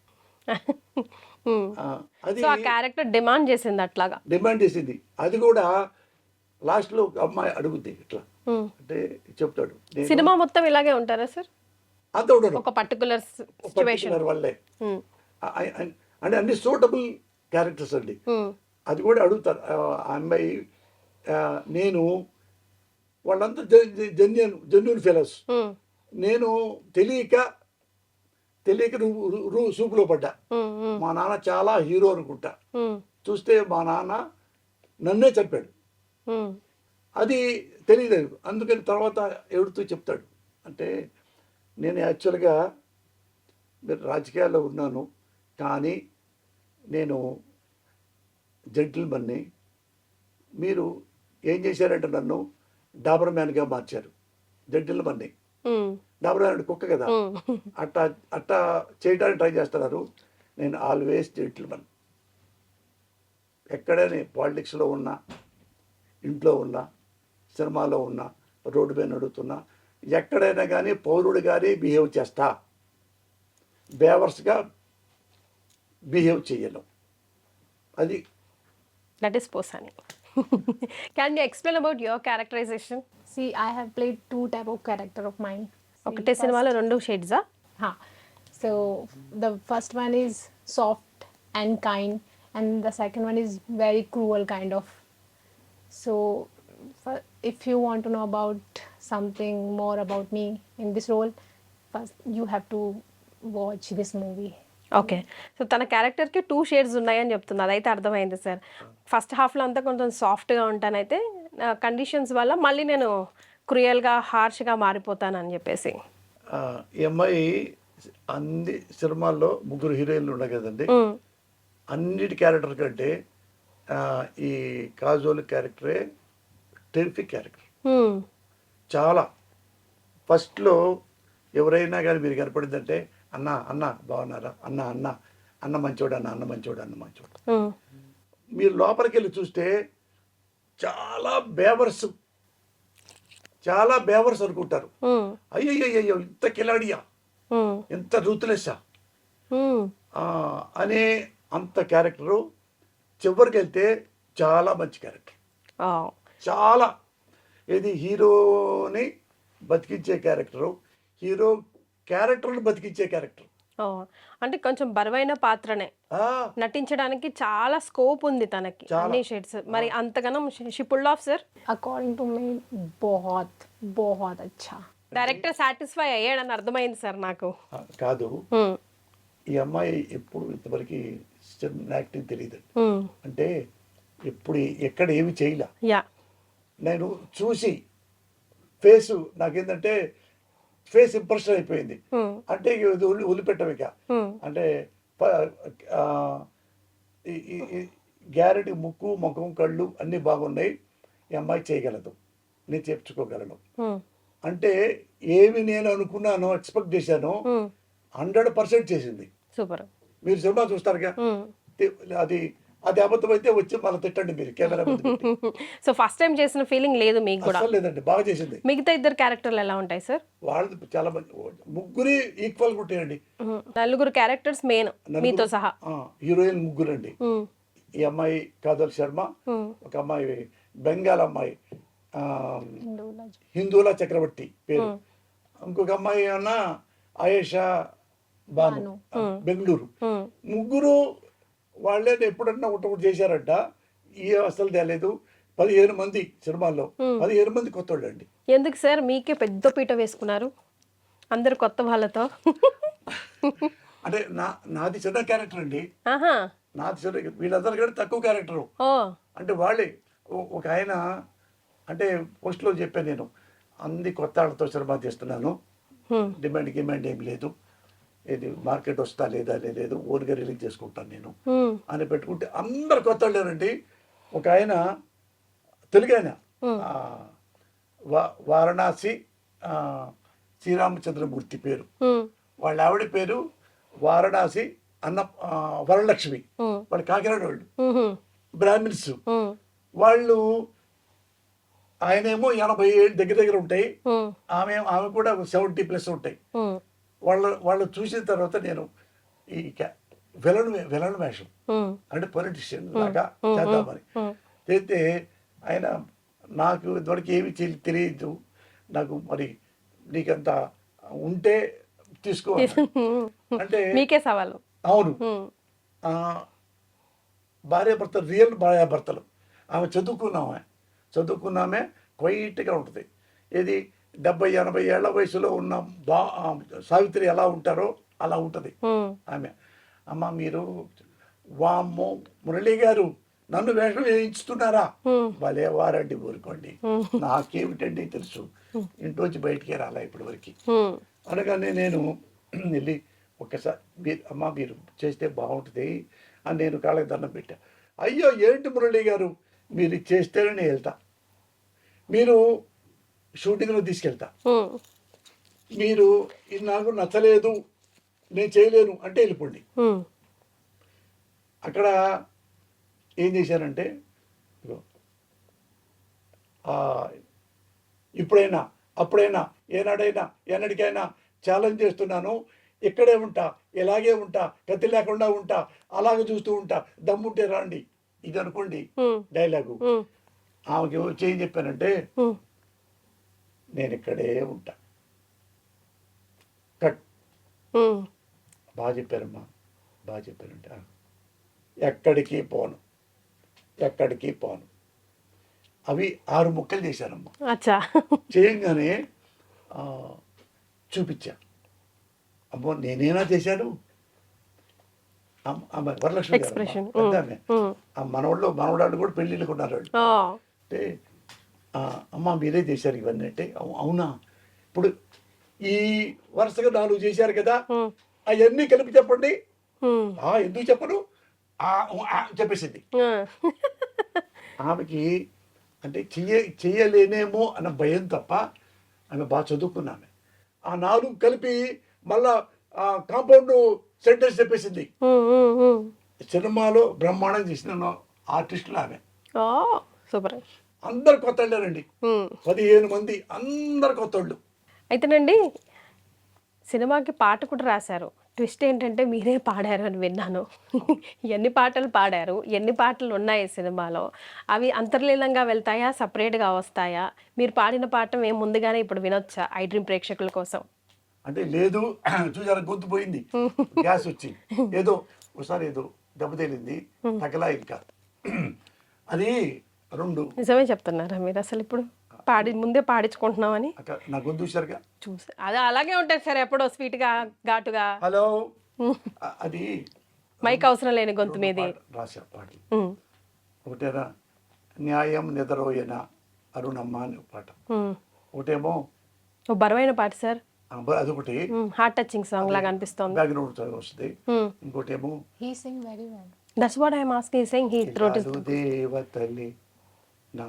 అది సో ఆ క్యారెక్టర్ డిమాండ్ చేసింది అట్లాగా. డిమాండ్ చేసింది. అది కూడా లాస్ట్లో ఒక అమ్మాయి అడుగుద్ది ఇట్లా, అంటే చెప్తాడు సినిమా మొత్తం ఇలాగే ఉంటారా సార్? అంత ఉండడు, ఒక పర్టికులర్ సిచ్యువేషన్ పర్టికులర్ వల్లే, అంటే అన్ని సూటబుల్ క్యారెక్టర్స్ అండి. అది కూడా అడుగుతారు ఆ అమ్మాయి. నేను వాళ్ళంతా జెన్యున్ ఫెలోస్, నేను తెలియక నువ్వు సూపులో పడ్డా. మా నాన్న చాలా హీరో అనుకుంటా, చూస్తే మా నాన్న నన్నే చంపాడు, అది తెలియలేదు. అందుకని తర్వాత ఎవరితో చెప్తాడు అంటే, నేను యాక్చువల్గా మీరు రాజకీయాల్లో ఉన్నాను, కానీ నేను జెంటిల్మన్ని, మీరు ఏం చేశారంటే నన్ను డాబర్ మ్యాన్గా మార్చారు. జెంటిల్మన్ని, డాబర్ మ్యాన్ కుక్క కదా, అట్టా చేయడానికి ట్రై చేస్తున్నారు. నేను ఆల్వేస్ జెంటిల్మన్. ఎక్కడైనా పాలిటిక్స్లో ఉన్నా, ఇంట్లో ఉన్నా, సినిమాలో ఉన్నా, రోడ్డు మీద నడుస్తున్నా, ఎక్కడైనా కానీ పౌరుడు కానీ బిహేవ్ చేస్తా, బేవర్స్గా బిహేవ్ చేయను. అది that is Posani. Can you explain about your characterization? See, I have played two type of character of mine. ఒకటే సినిమాలో రెండు షేడ్సా? So the first one is soft and kind, and the second one is very cruel kind of. So if you want to know about something more about me in this role, first you have to watch this movie. Okay. So తన క్యారెక్టర్కి 2 shades ఉన్నాయని చెప్తుంది, అదైతే అర్థమైంది sir. First హాఫ్లో అంతా కొంచెం సాఫ్ట్గా ఉంటానైతే, కండిషన్స్ వల్ల మళ్ళీ నేను క్రూయల్గా హార్ష్గా మారిపోతానని చెప్పేసి. ఈ అమ్మాయి అన్ని సినిమాల్లో 3 హీరోయిన్లు ఉన్నాయి కదండి, అన్నిటి క్యారెక్టర్ కంటే ఈ కాజోల్ క్యారెక్టరే టెరిఫిక్ క్యారెక్టర్. చాలా ఫస్ట్లో ఎవరైనా కానీ మీరు కనపడిందంటే, అన్న అన్న బాగున్నారా, అన్న అన్న అన్న మంచోడు, అన్న అన్న మంచోడు, అన్న మంచోడు. మీరు లోపలికి వెళ్ళి చూస్తే చాలా బేవర్స్ అనుకుంటారు. అయ్యయ్యో ఇంత కిలాడియా, ఎంత రూతులెస్సా అనే అంత క్యారెక్టరు. చివరికి వెళ్తే చాలా మంచి క్యారెక్టర్, చాలా ఇది హీరోని బతికించే క్యారెక్టరు, హీరో క్యారెక్టర్ని బతికించే క్యారెక్టర్. అంటే కొంచెం బరువైన పాత్రనే నటించడానికి చాలా స్కోప్ ఉంది తనకి, అన్ని షేడ్స్. మరి అంతగానం she pulled off sir? According to me, बहुत अच्छा. డైరెక్టర్ సాటిస్ఫై అయ్యాడని అర్థమైంది సార్ నాకు. కాదు, ఈ అమ్మాయి ఎప్పుడు ఇంతవరకు యాక్టింగ్ తెలియదు, అంటే ఎప్పుడు ఎక్కడ ఏమి చేయలే. నేను చూసి ఫేస్ నాకేంటంటే ఫేస్ ఇంప్రెషన్ అయిపోయింది. అంటే వదిలిపెట్టం ఇక, అంటే గ్యారెంటీ ముక్కు ముఖం కళ్ళు అన్నీ బాగున్నాయి, ఈ అమ్మాయి చేయగలదు, నేను చేర్చుకోగలను. అంటే ఏమి నేను అనుకున్నానో, ఎక్స్పెక్ట్ చేశానో 100% చేసింది. సూపర్. మీరు సినిమా చూస్తారుగా, అది అబద్ధం అయితే వచ్చి మళ్ళీ తిట్టండి మీరు కెమెరా. సో ఫస్ట్ టైం చేసిన ఫీలింగ్ లేదు మీకు కూడా? లేదండి, బాగా చేసింది. మిగతా 2 క్యారెక్టర్లు ఎలా ఉంటాయి సార్? వాళ్ళు చాలా మంది, 3 ఈక్వల్ ఉంటాయండి. 4 క్యారెక్టర్స్ మెయిన్ మీతో సహా. హీరోయిన్ 3 అండి. ఈ అమ్మాయి కాజల్ శర్మ, ఒక అమ్మాయి బెంగాల్ అమ్మాయి హిందూలా చక్రవర్తి పేరు, ఇంకొక అమ్మాయి అన్న ఆయేషా బాను బెంగళూరు. 3 వాళ్ళే ఎప్పుడన్నా ఒకటి చేశారంట, ఈ అసలు తేలేదు. 15 మంది సినిమాల్లో 15 మంది కొత్త వాళ్ళు అండి. ఎందుకు సార్ మీకే పెద్ద పీట వేసుకున్నారు అందరు కొత్త వాళ్ళతో? అంటే నాది చిన్న క్యారెక్టర్ అండి, నాది చిన్న, వీళ్ళందరూ కూడా తక్కువ క్యారెక్టరు. అంటే వాళ్ళే ఒక ఆయన అంటే పోస్ట్లో చెప్పాను నేను, అన్ని కొత్త వాళ్ళతో సినిమా చేస్తున్నాను, డిమాండ్ ఏం లేదు, ఇది మార్కెట్ వస్తా లేదా లేదు ఓన్గా రిలీజ్ చేసుకుంటాను నేను ఉమ్, అని పెట్టుకుంటే అందరు కొత్త వాళ్ళేనండి. ఒక ఆయన తెలుగు ఆయన ఆ, వారణాసి ఆ, శ్రీరామచంద్రమూర్తి పేరు, ఉమ్, వాళ్ళ ఆవిడ పేరు వారణాసి వరలక్ష్మి, ఉమ్, వాళ్ళు కాకినాడ వాళ్ళు, ఉమ్, బ్రాహ్మిన్స్ ఉమ్, వాళ్ళు. ఆయనేమో 80 ఏళ్ళు దగ్గర దగ్గర ఉంటాయి, ఉమ్, ఆమె కూడా 70+ ఉంటాయి. ఉమ్, వాళ్ళు చూసిన తర్వాత నేను ఈ విలన్ వేషం ఉమ్, అంటే పొలిటీషియన్ లాగా చేద్దామని చేస్తే ఆయన నాకు ఇదివరకు ఏమి తెలియదు, నాకు మరి నీకంత ఉంటే తీసుకో అన్నాడు. అంటే మీకే సవాలు. అవును, ఉమ్, ఆ, భార్యాభర్తలు రియల్ భార్యాభర్తలు. ఆమె చదువుకున్నామే క్వైట్గా ఉంటుంది. ఏది 70-80 ఏళ్ల వయసులో ఉన్న సావిత్రి ఎలా ఉంటారో అలా ఉంటుంది ఉమ్, ఆమె. అమ్మ మీరు వామ్మో మురళి గారు నన్ను వేషం వేయించుతున్నారా, భలే వారండి ఊరుకోండి, నాకేమిటండి తెలుసు, ఇంట్లోంచి బయటికే రాలా ఇప్పటి వరకు. ఉమ్, అనగానే నేను వెళ్ళి ఒక్కసారి మీరు చేస్తే బాగుంటుంది అని నేను కాళ్ళకి దండం పెట్టా. అయ్యో ఏంటి మురళి గారు మీరు ఇది చేస్తేనే నేను వెళ్తా, మీరు షూటింగ్లో తీసుకెళ్తా, ఉమ్, మీరు ఇది నాకు నచ్చలేదు నేను చేయలేను అంటే వెళ్ళిపోండి. ఉమ్, అక్కడ ఏం చేశానంటే ఇదిగో, ఇప్పుడైనా అప్పుడైనా ఏనాడైనా ఎన్నటికైనా ఛాలెంజ్ చేస్తున్నాను, ఇక్కడే ఉంటా, ఇలాగే ఉంటా, కత్తి లేకుండా ఉంటా, అలాగే చూస్తూ ఉంటా, దమ్ముంటే రాండి, ఇది అనుకోండి ఉమ్, డైలాగు. ఉమ్, ఆమెకి వచ్చి ఏం చెప్పానంటే ఉమ్, నేను ఇక్కడే ఉంటా, కట్. ఉమ్, బాగా చెప్పారమ్మా, బాగా చెప్పారంటే ఎక్కడికి పోను. అవి 6 ముక్కలు చేశానమ్మా. అచ్చా. చేయంగానే చూపించా, అమ్మో నేనేనా చేశాను. ఆమె వరలక్ష్మి గారు Expression. పెద్ద ఆమె. ఆ మనవడాళ్ళు కూడా పెళ్ళిళ్ళకు ఉన్నారు వాళ్ళు. ఓ, అంటే అమ్మ మీరే చేశారు ఇవన్నీ అంటే అవునా, ఇప్పుడు ఈ వరుసగా 4 చేశారు కదా, ఉమ్, అవన్నీ కలిపి చెప్పండి. ఉమ్, ఎందుకు చెప్పను చెప్పేసింది. ఉమ్, ఆమెకి అంటే చెయ్యలేనేమో అన్న భయం తప్ప ఆమె బాగా చదువుకున్నామే. ఆ 4 కలిపి మళ్ళా కాంపౌండ్ సెంటెన్స్ చెప్పేసింది. ఉమ్, ఉమ్, ఉమ్. సినిమాలో బ్రహ్మాండం చేసిన ఆర్టిస్టులు ఆమె. ఓ, సూపర్. అందరు కొత్త వాళ్ళేనండి, ఉమ్. 15 మంది అందరు కొత్త వాళ్ళు. అయితేనండి సినిమాకి పాట కూడా రాశారు. ట్విస్ట్ ఏంటంటే మీరే పాడారు అని విన్నాను. ఎన్ని పాటలు పాడారు, ఎన్ని పాటలు ఉన్నాయి సినిమాలో, అవి అంతర్లీనంగా వెళ్తాయా, సపరేట్గా వస్తాయా? మీరు పాడిన పాట మేము ముందుగానే ఇప్పుడు వినొచ్చా ఐ డ్రీమ్ ప్రేక్షకుల కోసం? అంటే లేదు చూసారా గొంతు పోయింది, గ్యాస్ వచ్చి ఏదో ఒకసారి ఏదో దెబ్బతేలింది తగలా ఇంకా. అది 2 నిజమే చెప్తున్నారా మీరు అసలు ఇప్పుడు ముందే పాడించుకుంటున్నామని? నా గొంతు చూసారుగా, చూసి అది అలాగే ఉంటుంది సార్, ఎప్పుడో స్వీట్గా ఘాటుగా. హలో అది మైక్ అవసరం లేని గొంతు మీది. రాశా పాటలు. ఉమ్, ఒకటేనా న్యాయం నిద్రోయన అరుణమ్మ అని పాట, ఒకటేమో ఓ బరువైన పాట సార్, అదొకటి హార్ట్ టచింగ్ సాంగ్ లాగా అనిపిస్తోంది. బ్యాక్గ్రౌండ్ వస్తుంది. ఇంకోటేమో He sing very well. That's what I'm asking, saying he throat is. ఇల్లాలు దేవతలే నా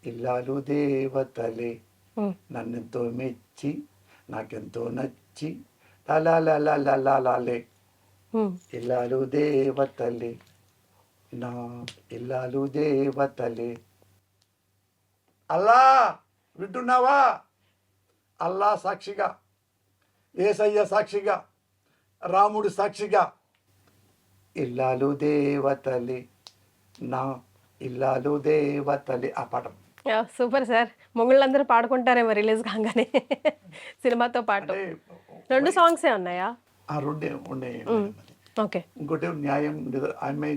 ఇల్లాలు దేవతలే నన్నెంతో మెచ్చి నాకెంతో నచ్చి లాలే ఇల్లాలు దేవతలే నా ఇల్లాలు దేవతలే. అల్లా వింటున్నావా? అల్లా సాక్షిగా, యేసయ్య సాక్షిగా, రాముడు సాక్షిగా, ఇల్లాలు దేవతలే నా ఇల్లాలు దేవతలే. ఆ పాట సూపర్ సార్. మొగుళ్ళందరూ పాడుకుంటారేమో రిలీజ్ కాగానే సినిమాతో పాటు. 2 సాంగ్సే ఉన్నాయా? ఆ 2 ఉన్నాయి. ఓకే. ఇంకోటి న్యాయం అమ్మాయి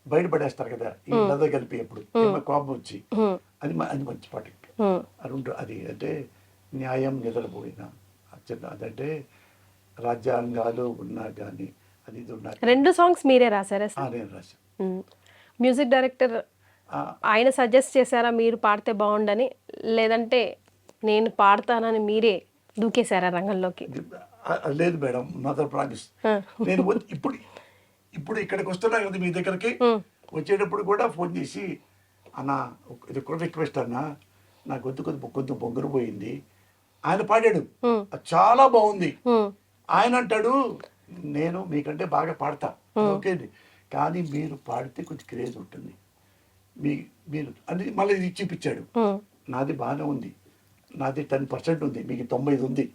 బయటపడేస్తారు కదా ఈ నద కలిపి ఎప్పుడు కోపం వచ్చి, అది మంచి పాట. ఆ 2 అది అంటే న్యాయం నిద్రపోయిన అదంటే రాజ్యాంగాలు ఉన్నా కానీ అది ఇది ఉన్నా. 2 సాంగ్స్ మీరే రాశారా సార్? నేను రాశాను. మ్యూజిక్ డైరెక్టర్ ఆయన సజెస్ట్ చేశారా మీరు పాడితే బాగుండని, లేదంటే నేను పాడతానని మీరే దూకేశారా రంగంలోకి? లేదు మేడం, నాతో ప్రామిస్. నేను ఇప్పుడు ఇక్కడికి వస్తున్నా కదా మీ దగ్గరికి, వచ్చేటప్పుడు కూడా ఫోన్ చేసి, అన్న ఇది కూడా రిక్వెస్ట్ అన్న, నా కొంచెం పొంగురు పోయింది. ఆయన పాడాడు, అది చాలా బాగుంది. ఆయన అంటాడు, నేను మీకంటే బాగా పాడతా, ఓకే, కానీ మీరు పాడితే కొంచెం క్రేజ్ ఉంటుంది, మీరు అని మళ్ళీ ఇది చూపించాడు. నాది బాగానే ఉంది, నాది 10% ఉంది, మీకు 90 ఉంది.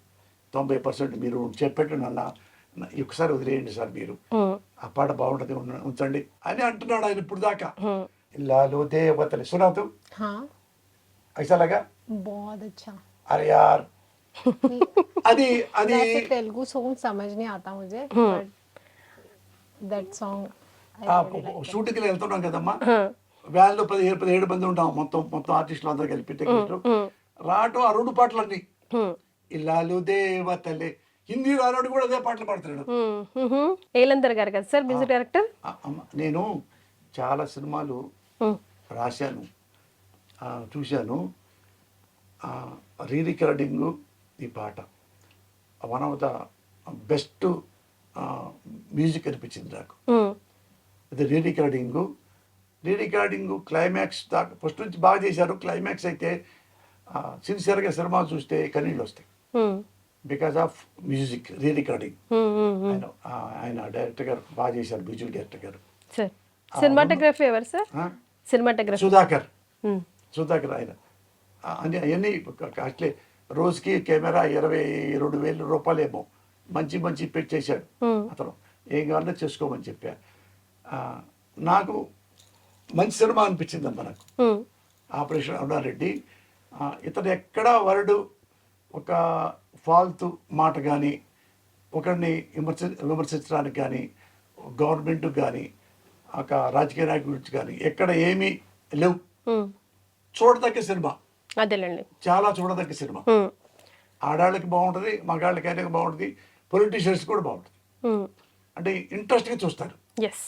90% మీరు చెప్పేట్టు నన్న ఒకసారి వదిలేయండి సార్, మీరు ఆ పాట బాగుంటుంది, ఉంచండి అని అంటున్నాడు ఆయన ఇప్పుడు దాకా. లాలో దేవతలే సునాతు हाँ ఐసా లగా, बहुत अच्छा. అరే యార్ అది అది वैसे तेलुगु सॉन्ग समझ नहीं आता मुझे, but that song I really like. షూటింగ్కి వెళ్తున్నాం కదమ్మా, వ్యాన్లో 17 మంది ఉంటాం, మొత్తం ఆర్టిస్టులు అందరూ కలిపి టెక్నీషియన్లు. రావటం ఆ 2 పాటలన్నీ ఇల్లాలు దేవతలే, హిందీ రానాడు కూడా అదే పాటలు పాడుతున్నాడు. ఏలందర్ గారు కదా సార్ మ్యూజిక్ డైరెక్టర్. నేను చాలా సినిమాలు రాశాను, చూశాను. రీ రికార్డింగ్ ఈ పాట one of the best music అనిపించింది నాకు. అది రీ రికార్డింగ్ క్లైమాక్స్ దాకా ఫస్ట్ నుంచి బాగా చేశారు. క్లైమాక్స్ అయితే సిన్సియర్గా సినిమాలు చూస్తే కన్నీళ్ళు వస్తాయి, because of music re recording. ఆయన డైరెక్టర్ గారు బాగా చేశారు, మ్యూజిక్ డైరెక్టర్ గారు. సార్ సినిమాటోగ్రఫీ ఎవరు సార్? సినిమాటోగ్రఫీ సుధాకర్ ఆయన అవన్నీ కాస్ట్లీ. రోజుకి కెమెరా 22,000 రూపాయలేమో మంచి పెట్టి చేశాడు అతను. ఏం కావాలో చేసుకోమని చెప్పా. నాకు మంచి సినిమా అనిపించిందమ్మా నాకు ఆపరేషన్ అరుణారెడ్డి. ఇతను ఎక్కడా వరడు ఒక ఫాల్తు మాట కానీ, ఒకరిని విమర్శించడానికి కానీ, గవర్నమెంట్ కానీ, ఒక రాజకీయ నాయకుడి గురించి కానీ ఎక్కడ ఏమీ లేవు. చూడదగ్గ సినిమా, అదేలేండి, చాలా చూడదగ్గ సినిమా. ఆడాళ్ళకి బాగుంటుంది, మగాళ్ళకి అయినా బాగుంటుంది, పొలిటీషియన్స్ కూడా బాగుంటుంది. అంటే ఇంట్రెస్ట్గా చూస్తారు. ఎస్.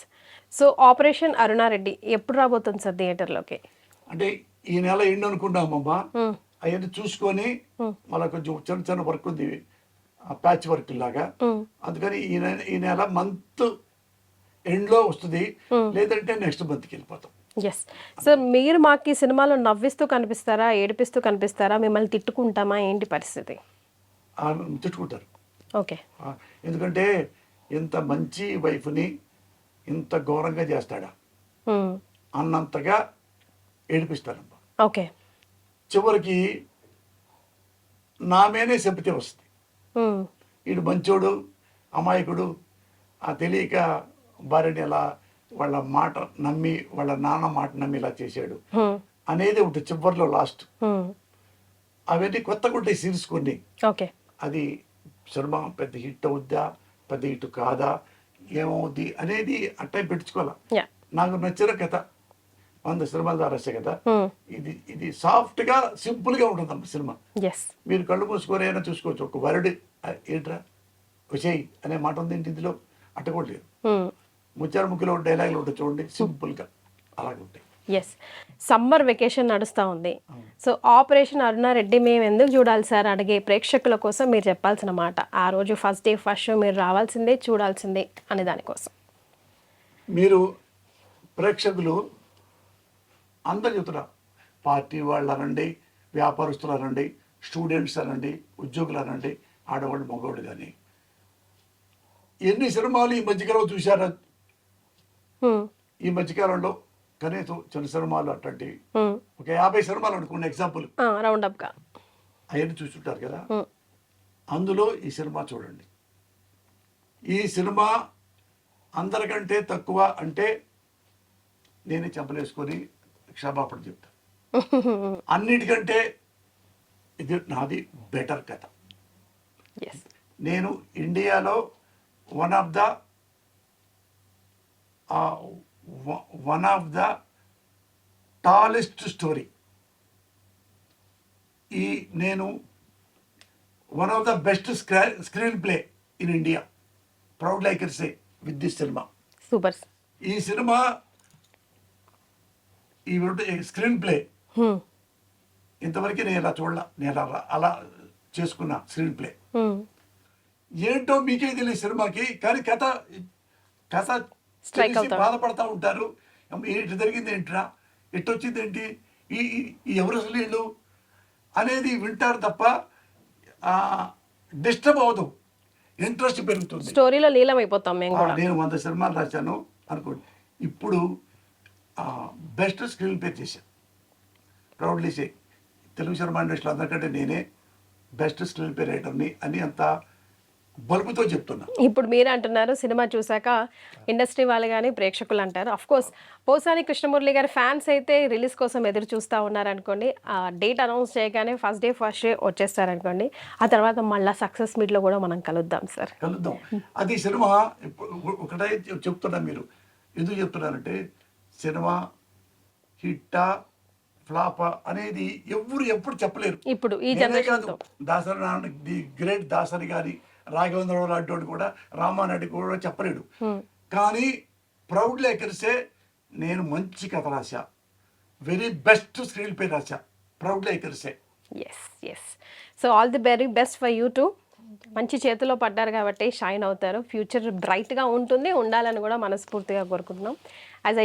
సో ఆపరేషన్ అరుణారెడ్డి ఎప్పుడు రాబోతుంది సార్ థియేటర్లోకి? అంటే ఈ నెల ఎండ్ అనుకున్నామమ్మా. అవన్నీ చూసుకొని మళ్ళీ కొంచెం చిన్న వర్క్ ఉంది, ప్యాచ్ వర్క్ లాగా. అందుకని ఈ నెల మంత్ ఎండ్లో వస్తుంది, లేదంటే నెక్స్ట్ మంత్కి వెళ్ళిపోతాం. ఎస్ సార్, మీరు మాకు ఈ సినిమాలో నవ్విస్తూ కనిపిస్తారా, ఏడిపిస్తూ కనిపిస్తారా, మిమ్మల్ని తిట్టుకుంటామా, ఏంటి పరిస్థితి? తిట్టుకుంటారు. ఓకే. ఎందుకంటే ఇంత మంచి వైఫ్ని ఇంత ఘోరంగా చేస్తాడా అన్నంతగా ఏడిపిస్తారమ్మా. ఓకే. చివరికి నా మీదే చెబితే వస్తుంది, వీడు మంచోడు అమాయకుడు, తెలియక భార్యని ఎలా వాళ్ళ మాట నమ్మి, వాళ్ళ నాన్న మాట నమ్మి ఇలా చేశాడు అనేది ఉంటుంది చివరిలో లాస్ట్. అవన్నీ కొత్తగా ఉంటాయి సీన్స్ కొన్ని. ఓకే. అది సినిమా పెద్ద హిట్ అవుద్దా, పెద్ద హిట్ కాదా, ఏమవుద్ది అనేది అట్టే పెట్టుకోవాలా. నాకు నచ్చిన కథ 100 సినిమాల ద్వారా వచ్చే కదా, ఇది సాఫ్ట్ గా సింపుల్ గా ఉంటుందమ్మా సినిమా. మీరు కళ్ళు మూసుకొని అయినా చూసుకోవచ్చు. ఒక వరడు ఏంట్రా విషయ్ అనే మాట ఉంది ఇందులో, అట్టకూడలేదు. ముచ్చారు ముఖ్యలో డైలాగులు ఉంటాయి చూడండి, సింపుల్ గా అలాగే ఉంటాయి. ఎస్. సమ్మర్ వెకేషన్ నడుస్తూ ఉంది. సో ఆపరేషన్ అరుణారెడ్డి మేము ఎందుకు చూడాలి సార్ అడిగే ప్రేక్షకుల కోసం మీరు చెప్పాల్సిన మాట, ఆ రోజు ఫస్ట్ డే ఫస్ట్ షో మీరు రావాల్సిందే, చూడాల్సిందే అనే దానికోసం. మీరు ప్రేక్షకులు అందరు చెప్తున్నారు, పార్టీ వాళ్ళు అనండి, వ్యాపారస్తులు అనండి, స్టూడెంట్స్ అనండి, ఉద్యోగులు అనండి, ఆడవాళ్ళు మగవాళ్ళు కానీ, ఎన్ని సినిమాలు ఈ మధ్యకాలంలో చూశారా? ఈ మధ్యకాలంలో కనీసం చిన్న సినిమాలు అట్లాంటి ఒక 50 సినిమాలు అనుకోండి ఎగ్జాంపుల్, రౌండ్ అప్ గా అవన్నీ చూస్తుంటారు కదా. అందులో ఈ సినిమా చూడండి. ఈ సినిమా అందరికంటే తక్కువ అంటే నేనే చెంపలేసుకొని క్షమాపణ చెప్తాను. అన్నిటికంటే ఇది నాది బెటర్ కథ. నేను ఇండియాలో one of the tallest story, నేను one of the best screenplay in India, proud like say with this cinema. Super. ఈ సినిమా ఈ స్క్రీన్ ప్లే ఇంతవరకు నేను ఇలా చూడాల, నేను అలా చేసుకున్నా స్క్రీన్ ప్లే. ఏంటో మీకే తెలియదు సినిమాకి, కానీ కథ Strike తెలిసి అవుతా. బాధపడతా ఉంటారు. అమ్మ, ఏంటి జరిగింది ఏంట్రా, ఎట్టొచ్చింది ఏంటి, ఈ ఎవరు అసలు వీళ్ళు అనేది వింటారు తప్ప డిస్టర్బ్ అవ్వదు, ఇంట్రెస్ట్ పెరుగుతుంది. స్టోరీలో లీలమైపోతాం మేము కూడా. నేను 100 సినిమాలు రాశాను అనుకోండి, ఇప్పుడు బెస్ట్ స్క్రీన్ ప్లే చేశాను. ప్రౌడ్లీ సే, తెలుగు సినిమా ఇండస్ట్రీలో అందరికంటే నేనే బెస్ట్ స్క్రీన్ ప్లే రైటర్ని అని అంత బలుపుతో చెప్తున్నా. ఇప్పుడు మీరు అంటున్నారు సినిమా చూసాక ఇండస్ట్రీ వాళ్ళు కానీ ప్రేక్షకులు అంటారు. అఫ్ కోర్స్ పోసాని కృష్ణమురళి గారి ఫ్యాన్స్ అయితే రిలీజ్ కోసం ఎదురు చూస్తూ ఉన్నారనుకోండి. ఆ డేట్ అనౌన్స్ చేయగానే ఫస్ట్ డే వచ్చేస్తారనుకోండి. ఆ తర్వాత మళ్ళీ సక్సెస్ మీట్లో కూడా మనం కలుద్దాం సార్. కలుద్దాం. అది సినిమా ఒకటే చెప్తున్నా, మీరు ఎందుకు చెప్తున్నారంటే సినిమా హిట్టా ఫ్లాపా అనేది ఎప్పుడు చెప్పలేరు. ఇప్పుడు ఈ నేనే జనరేషన్ కాదు, దాసరి నారాయణ, ది గ్రేట్ దాసరి గారి, రాఘవేంద్రరావు లాంటి కూడా, రామానాయుడు కూడా చెప్పలేడు. కానీ ప్రౌడ్లీ ఎకరిసే నేను మంచి కథ రాశా, వెరీ బెస్ట్ స్క్రీన్ ప్లే రాశా, ప్రౌడ్లీ ఎకరిసే. Yes. So all the very best for you too. మంచి చేతిలో పడ్డారు కాబట్టి షైన్ అవుతారు. ఫ్యూచర్ బ్రైట్గా ఉండాలని కూడా మనస్ఫూర్తిగా కోరుకుంటున్నాం. యాజ్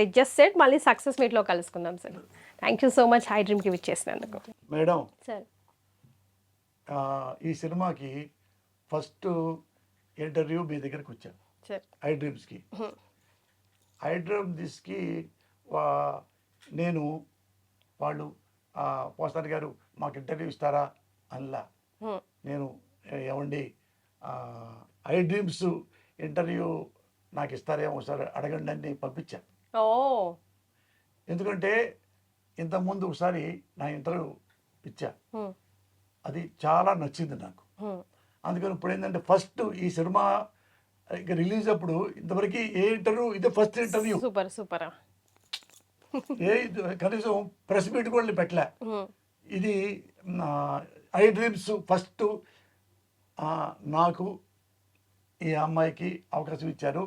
ఐ జస్ట్ సెడ్, మళ్ళీ సక్సెస్ మీట్లో కలుసుకుందాం sir. Thank you so much ఐ డ్రీమ్కి విచ్చేసినందుకు. మేడం, సార్ ఈ సినిమాకి ఫస్ట్ ఇంటర్వ్యూ మీ దగ్గరికి వచ్చాను, సార్ ఐ డ్రీమ్స్కి. ఐ డ్రీమ్స్కి నేను వాళ్ళు పోసాని గారు మాకు ఇంటర్వ్యూ ఇస్తారా అలా, నేను ఏమండి ఐ డ్రీమ్స్ ఇంటర్వ్యూ నాకు ఇస్తారేమో ఒకసారి అడగండి అని పంపించాను. ఓ ఎందుకంటే ఇంతకుముందు ఒకసారి నా ఇంటర్వ్యూ ఇచ్చా, అది చాలా నచ్చింది నాకు. అందుకని ఇప్పుడు ఏంటంటే ఫస్ట్ ఈ సినిమా రిలీజ్ అప్పుడు ఇంతవరకు ఏ ఇంటర్వ్యూ, ఇదే ఫస్ట్ ఇంటర్వ్యూ. సూపర్. కనీసం ప్రెస్ మీట్ కూడా పెట్టలే. ఇది ఐ డ్రీమ్స్ ఫస్ట్ నాకు ఈ అమ్మాయికి అవకాశం ఇచ్చారు.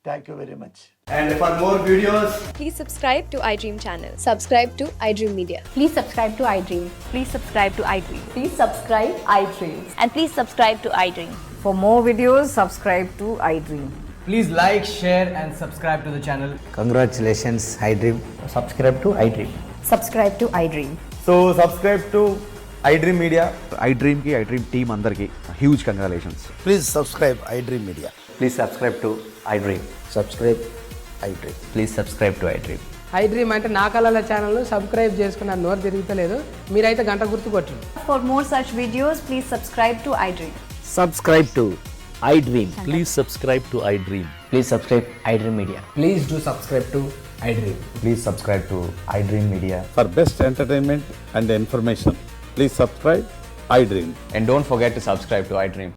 Thank you very much. And for more videos, Please subscribe to iDream channel. Subscribe to iDream Media. Please subscribe to iDream. Please subscribe to iDream. Please subscribe iDream. And please subscribe to iDream. For more videos, subscribe to iDream. please like, share and subscribe to the channel. Congratulations, iDream. Subscribe to iDream. Subscribe to iDream. So subscribe to iDream Media. iDream ki iDream team andarki huge congratulations. Please subscribe iDream Media. Please subscribe to iDream. Subscribe iDream. Please subscribe to iDream. iDream అంటే నా కళల ఛానల్ను subscribe చేసుకున్న నోరు తిరుగుతలేదు, మీరైతే గంట గుర్తు కొట్టండి. For more such videos, please subscribe to iDream. Subscribe to iDream. Please subscribe to iDream. Please subscribe iDream Media. Please do subscribe to iDream. Please subscribe to iDream Media. For best entertainment and information, please subscribe iDream. And don't forget to subscribe to iDream.